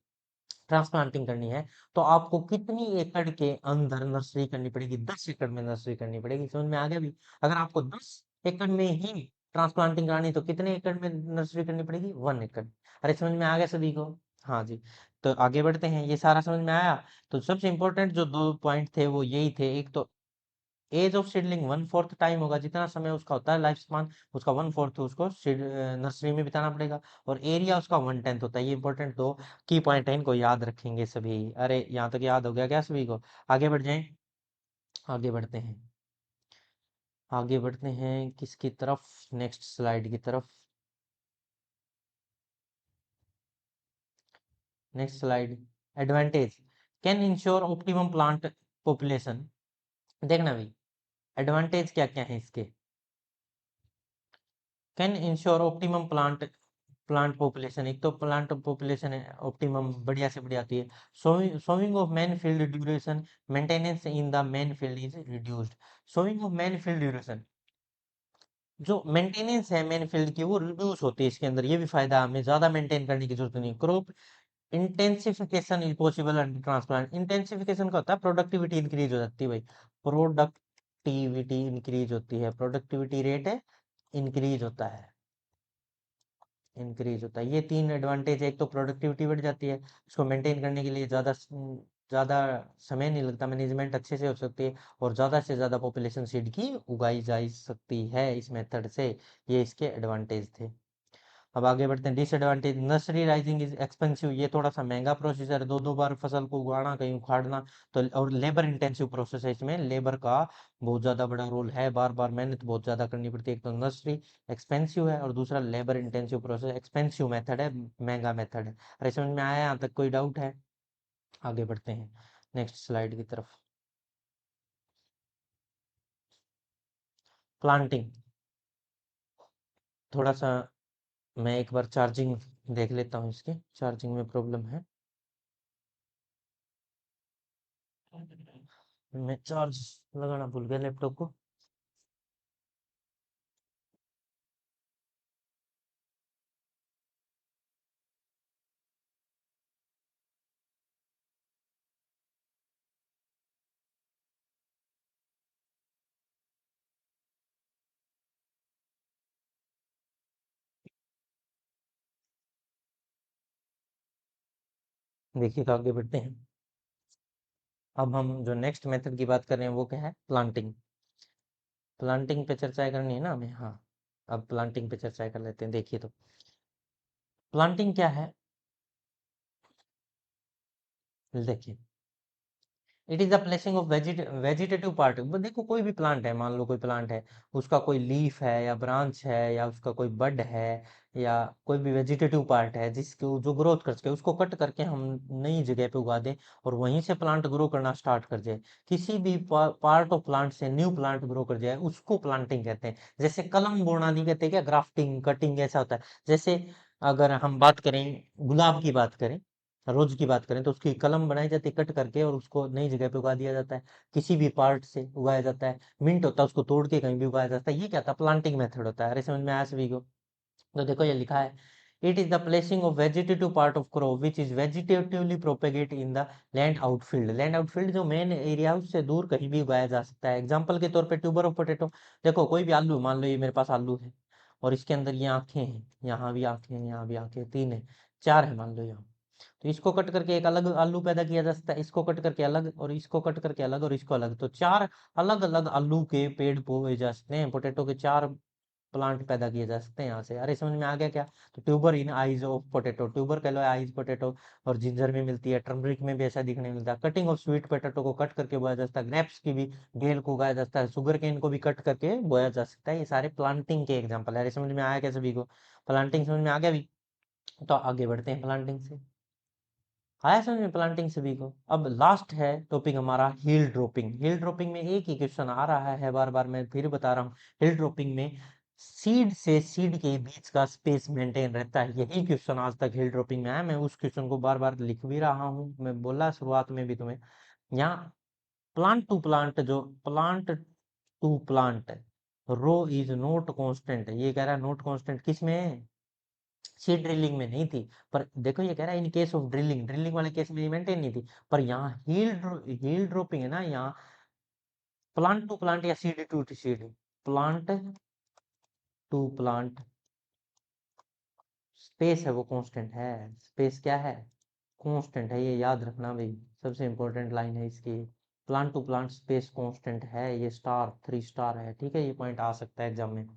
A: ट्रांसप्लांटिंग करनी है, तो आपको कितनी एकड़ के अंदर नर्सरी करनी पड़ेगी, 10 एकड़ में नर्सरी करनी पड़ेगी। समझ में आ गया भी। अगर आपको 10 एकड़ में ही ट्रांसप्लांटिंग करानी है, तो कितने एकड़ में नर्सरी करनी पड़ेगी, 1 एकड़। अरे समझ में आ गया सभी को। हाँ जी। तो आगे बढ़ते हैं, ये सारा समझ में आया। तो सबसे इंपॉर्टेंट जो 2 पॉइंट थे वो यही थे, एक तो एज ऑफ सीडलिंग 1/4 टाइम होगा, जितना समय उसका होता है लाइफ स्पान, उसका 1/4 उसको नर्सरी में बिताना पड़ेगा, और एरिया उसका 1/10 होता है। ये इंपॉर्टेंट दो की पॉइंट है, इनको याद रखेंगे सभी। अरे यहाँ तक याद हो गया क्या सभी को। आगे बढ़ जाएं, आगे बढ़ते हैं, आगे बढ़ते हैं किसकी तरफ, नेक्स्ट स्लाइड की तरफ। Next slide. Advantage, can ensure optimum plant population. देखना भाई, एडवांटेज क्या क्या है इसके। Can ensure optimum plant population, एक तो प्लांट पॉपुलेशन है ऑप्टिमम, बढ़िया से बढ़िया आती है। Sowing of main field duration, maintenance in the main field is reduced. Sowing of main field duration, जो मेंटेनेंस है मेन फील्ड की वो रिड्यूस होती है इसके अंदर, ये भी फायदा, हमें ज्यादा मेंटेन करने की जरूरत नहीं। Crop intensification is possible under transplant. Intensification का होता है प्रोडक्टिविटी इंक्रीज हो जाती है भाई, प्रोडक्टिविटी इंक्रीज होती है, प्रोडक्टिविटी रेट है इंक्रीज होता है, इंक्रीज होता है। ये तीन एडवांटेज है, एक तो प्रोडक्टिविटी बढ़ जाती है, इसको मेंटेन करने के लिए ज़्यादा समय नहीं लगता, मैनेजमेंट अच्छे से हो सकती है, और ज़्यादा से ज़्यादा पॉपुलेशन सीड की उगाई जा सकती है इस मेथड से। ये इसके एडवांटेज थे। अब आगे बढ़ते हैं। Disadvantage, nursery rising is expensive, ये थोड़ा सा महंगा प्रोसीजर है, दो दो बार फसल को उगाना कहीं उखाड़ना, तो और लेबर इंटेंसिव प्रोसेस है, इसमें लेबर का बहुत ज़्यादा बड़ा रोल है, बार बार मेहनत बहुत ज़्यादा करनी पड़ती है। एक तो नर्सरी एक्सपेंसिव है और दूसरा labour intensive process, expensive method है, महंगा मेथड है। अरे समझ में आया यहाँ तक, कोई डाउट है? आगे बढ़ते हैं नेक्स्ट स्लाइड की तरफ। प्लांटिंग, थोड़ा सा मैं एक बार चार्जिंग देख लेता हूँ, इसके चार्जिंग में प्रॉब्लम है, मैं चार्ज लगाना भूल गया लैपटॉप को। देखिए तो आगे बढ़ते हैं। अब हम जो नेक्स्ट मेथड की बात कर रहे हैं वो क्या है? प्लांटिंग। प्लांटिंग पे चर्चा करनी है ना हमें, हाँ। अब प्लांटिंग पे चर्चा कर लेते हैं। देखिए तो प्लांटिंग क्या है, देखिए, it is the placing of vegetative part. देखो कोई भी प्लांट है, मान लो कोई प्लांट है, उसका कोई लीफ है या ब्रांच है या उसका कोई बड है या कोई भी वेजिटेटिव पार्ट है जिसको जो ग्रोथ कर सके, उसको कट करके हम नई जगह पे उगा दें और वहीं से प्लांट ग्रो करना स्टार्ट कर जाए, किसी भी पार्ट ऑफ प्लांट से न्यू प्लांट ग्रो कर जाए, उसको प्लांटिंग कहते हैं। जैसे कलम बोना नहीं कहते क्या, ग्राफ्टिंग कटिंग ऐसा होता है। जैसे अगर हम बात करें, गुलाब की बात करें, रोज की बात करें, तो उसकी कलम बनाई जाती है कट करके और उसको नई जगह पे उगा दिया जाता है, किसी भी पार्ट से उगाया जाता है। मिंट होता है, उसको तोड़ के कहीं भी उगाया जाता है, ये क्या था? प्लांटिंग मेथड होता है। अरे समझ में आया सभी को? तो देखो ये लिखा है, it is the placing of vegetative part of crop which is vegetatively propagate in the land outfield. Land outfield जो मेन एरिया है उससे दूर कहीं भी उगाया जा सकता है। एग्जाम्पल के तौर पे ट्यूबर ऑफ पोटेटो, देखो कोई भी आलू, मान लो ये मेरे पास आलू है और इसके अंदर ये आंखें हैं, यहाँ भी आंखें हैं, यहाँ भी आंखें हैं, तीन है, चार है मान लो यहाँ, तो इसको कट करके एक अलग आलू पैदा किया जा सकता है, इसको कट करके अलग, और इसको कट करके अलग, और इसको अलग, तो चार अलग अलग आलू के पेड़ बोए जा सकते हैं, पोटैटो के चार प्लांट पैदा किए जा सकते हैं यहाँ से। अरे समझ में आ गया क्या? तो tuber in eyes of potato, tuber कह लो आइज पोटैटो, और जिंजर में मिलती है, टर्मरिक में भी ऐसा दिखने मिलता है। कटिंग ऑफ स्वीट पोटैटो को कट करके बोया जा सकता है, ग्रेप्स की भी बेल को उगाया जा सकता है, शुगर केन को भी कट करके बोया जा सकता है। ये सारे प्लांटिंग के एग्जाम्पल है। अरे समझ में आया क्या सभी को? प्लांटिंग समझ में आ गया भी? तो आगे बढ़ते हैं प्लांटिंग से। आया समझ में प्लांटिंग सभी को? अब लास्ट है टॉपिक हमारा हिल ड्रॉपिंग। हिल ड्रॉपिंग में एक ही क्वेश्चन आ रहा है, बार बार मैं फिर बता रहा हूँ। हिल ड्रॉपिंग में सीड से सीड के बीच का स्पेस मेंटेन रहता है, यही क्वेश्चन आज तक हिल ड्रॉपिंग में आया। मैं उस क्वेश्चन को बार बार लिख भी रहा हूँ, मैं बोला शुरुआत में भी तुम्हें। यहाँ प्लांट टू प्लांट, जो plant to plant row is not constant, ये कह रहा है नोट कांस्टेंट किस में? सीड ड्रिलिंग में नहीं थी। पर देखो ये कह रहा है in case of drilling, drilling वाले केस में मेंटेन नहीं थी, पर यहाँ हील ड्रॉपिंग है ना, यहाँ प्लांट टू प्लांट या seed to seed, plant to plant space है वो कांस्टेंट है। स्पेस क्या है? कांस्टेंट है, ये याद रखना भाई, सबसे इंपॉर्टेंट लाइन है इसकी। Plant to plant space constant है, ये स्टार 3 स्टार है, ठीक है, ये पॉइंट आ सकता है एग्जाम में।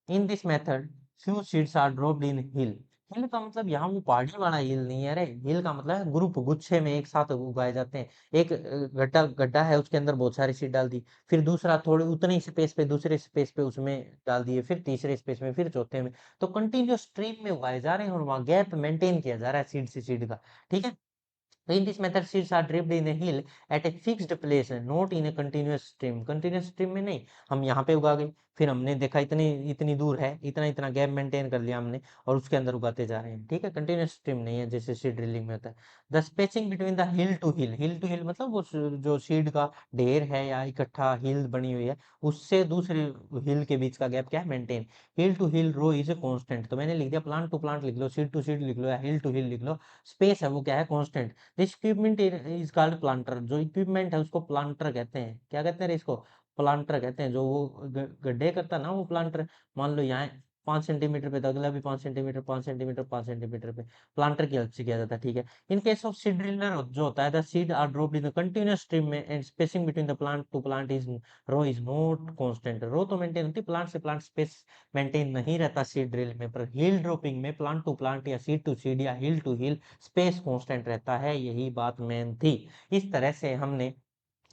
A: In this method few seeds are dropped in hill. Hill का मतलब यहाँ वो पहाड़ी वाला हिल नहीं है, अरे हिल का मतलब है ग्रुप, गुच्छे में एक साथ उगाए जाते हैं। एक गड्ढा गड्ढा है, उसके अंदर बहुत सारी सीड डाल दी, फिर दूसरा थोड़े उतने ही स्पेस पे दूसरे स्पेस पे उसमें डाल दिए, फिर तीसरे स्पेस में, फिर चौथे में, तो कंटिन्यूस स्ट्रीम में उगाए जा रहे हैं और वहाँ गैप मेंटेन किया जा रहा है सीड से सीड का, ठीक है। So in this method, seeds are dripped in a hill at a fixed place, not in a continuous stream. Continuous stream में नहीं, हम यहाँ पे उगा गए, फिर हमने देखा इतनी इतनी दूर है, इतना इतना गैप मेंटेन कर लिया हमने और उसके अंदर उगाते जा रहे हैं। ठीक है, कंटिन्यूस स्ट्रीम नहीं है जैसे सीड ड्रिलिंग में होता है। The spacing between the hill to hill मतलब वो जो सीड का ढेर है या इकट्ठा हिल बनी हुई है, उससे दूसरे हिल के बीच का गैप क्या है, maintain. Hill to hill row is a constant, तो मैंने लिख दिया, प्लांट टू प्लांट लिख लो, सीड टू सीड लिख लो, या हिल टू हिल लिख लो, स्पेस है वो क्या है, constant. This equipment is called planter, जो इक्विपमेंट है उसको प्लांटर कहते हैं। क्या कहते हैं रे इसको, प्लांटर कहते हैं। जो वो गड्ढे करता है ना वो प्लांटर, मान लो यहाँ 5 सेंटीमीटर पे, तो अगला भी 5 सेंटीमीटर, 5 सेंटीमीटर, 5 सेंटीमीटर पे, प्लांटर की हेल्प से किया जाता है। ठीक है, in case of seed driller जो होता है, the seed are dropped in the continuous stream में and spacing between the plant to plant is row is not constant. Row तो मेंटेन होती है, प्लांट से प्लांट स्पेस मेंटेन नहीं रहता सीड ड्रिल में, पर हिल ड्रॉपिंग में प्लांट टू प्लांट या सीड टू सीड या हिल टू हिल स्पेस कांस्टेंट रहता है। यही बात मेन थी। इस तरह से हमने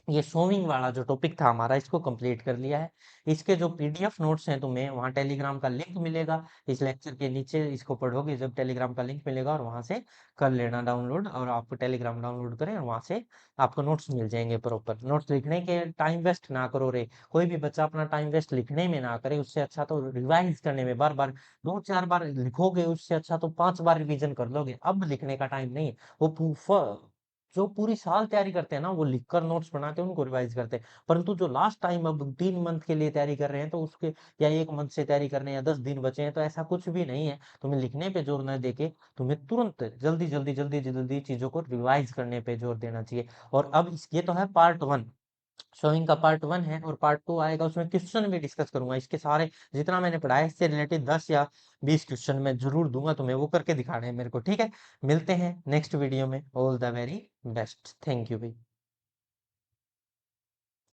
A: ये सोविंग वाला जो टॉपिक था हमारा, इसको कंप्लीट कर लिया है। इसके जो पीडीएफ नोट्स हैं तुम्हें वहाँ टेलीग्राम का लिंक मिलेगा, इस लेक्चर के नीचे इसको पढ़ोगे जब टेलीग्राम का लिंक मिलेगा, और वहाँ से कर लेना डाउनलोड, और आपको टेलीग्राम डाउनलोड करें और वहाँ से आपको नोट्स मिल जाएंगे प्रॉपर। नोट्स लिखने के टाइम वेस्ट ना करो रे, कोई भी बच्चा अपना टाइम वेस्ट लिखने में ना करे, उससे अच्छा तो रिवाइज करने में, बार बार 2-4 बार लिखोगे, उससे अच्छा तो 5 बार रिवीजन कर लोगे। अब लिखने का टाइम नहीं है, वो जो पूरी साल तैयारी करते हैं ना, वो लिखकर नोट्स बनाते हैं, उनको रिवाइज करते हैं। परंतु जो लास्ट टाइम अब 3 मंथ के लिए तैयारी कर रहे हैं, तो उसके, या 1 मंथ से तैयारी कर रहे हैं, या 10 दिन बचे हैं, तो ऐसा कुछ भी नहीं है। तुम्हें लिखने पे जोर न देके तुम्हें तुरंत जल्दी जल्दी जल्दी जल्दी चीजों को रिवाइज करने पे जोर देना चाहिए। और अब ये तो है पार्ट 1, शोइंग का पार्ट 1 है, और पार्ट 2 आएगा, उसमें क्वेश्चन भी डिस्कस करूंगा इसके सारे, जितना मैंने पढ़ा है इससे रिलेटेड 10 या 20 क्वेश्चन मैं जरूर दूंगा तुम्हें, वो करके दिखाने हैं मेरे को। ठीक है, मिलते हैं नेक्स्ट वीडियो में। All the very best, thank you भाई।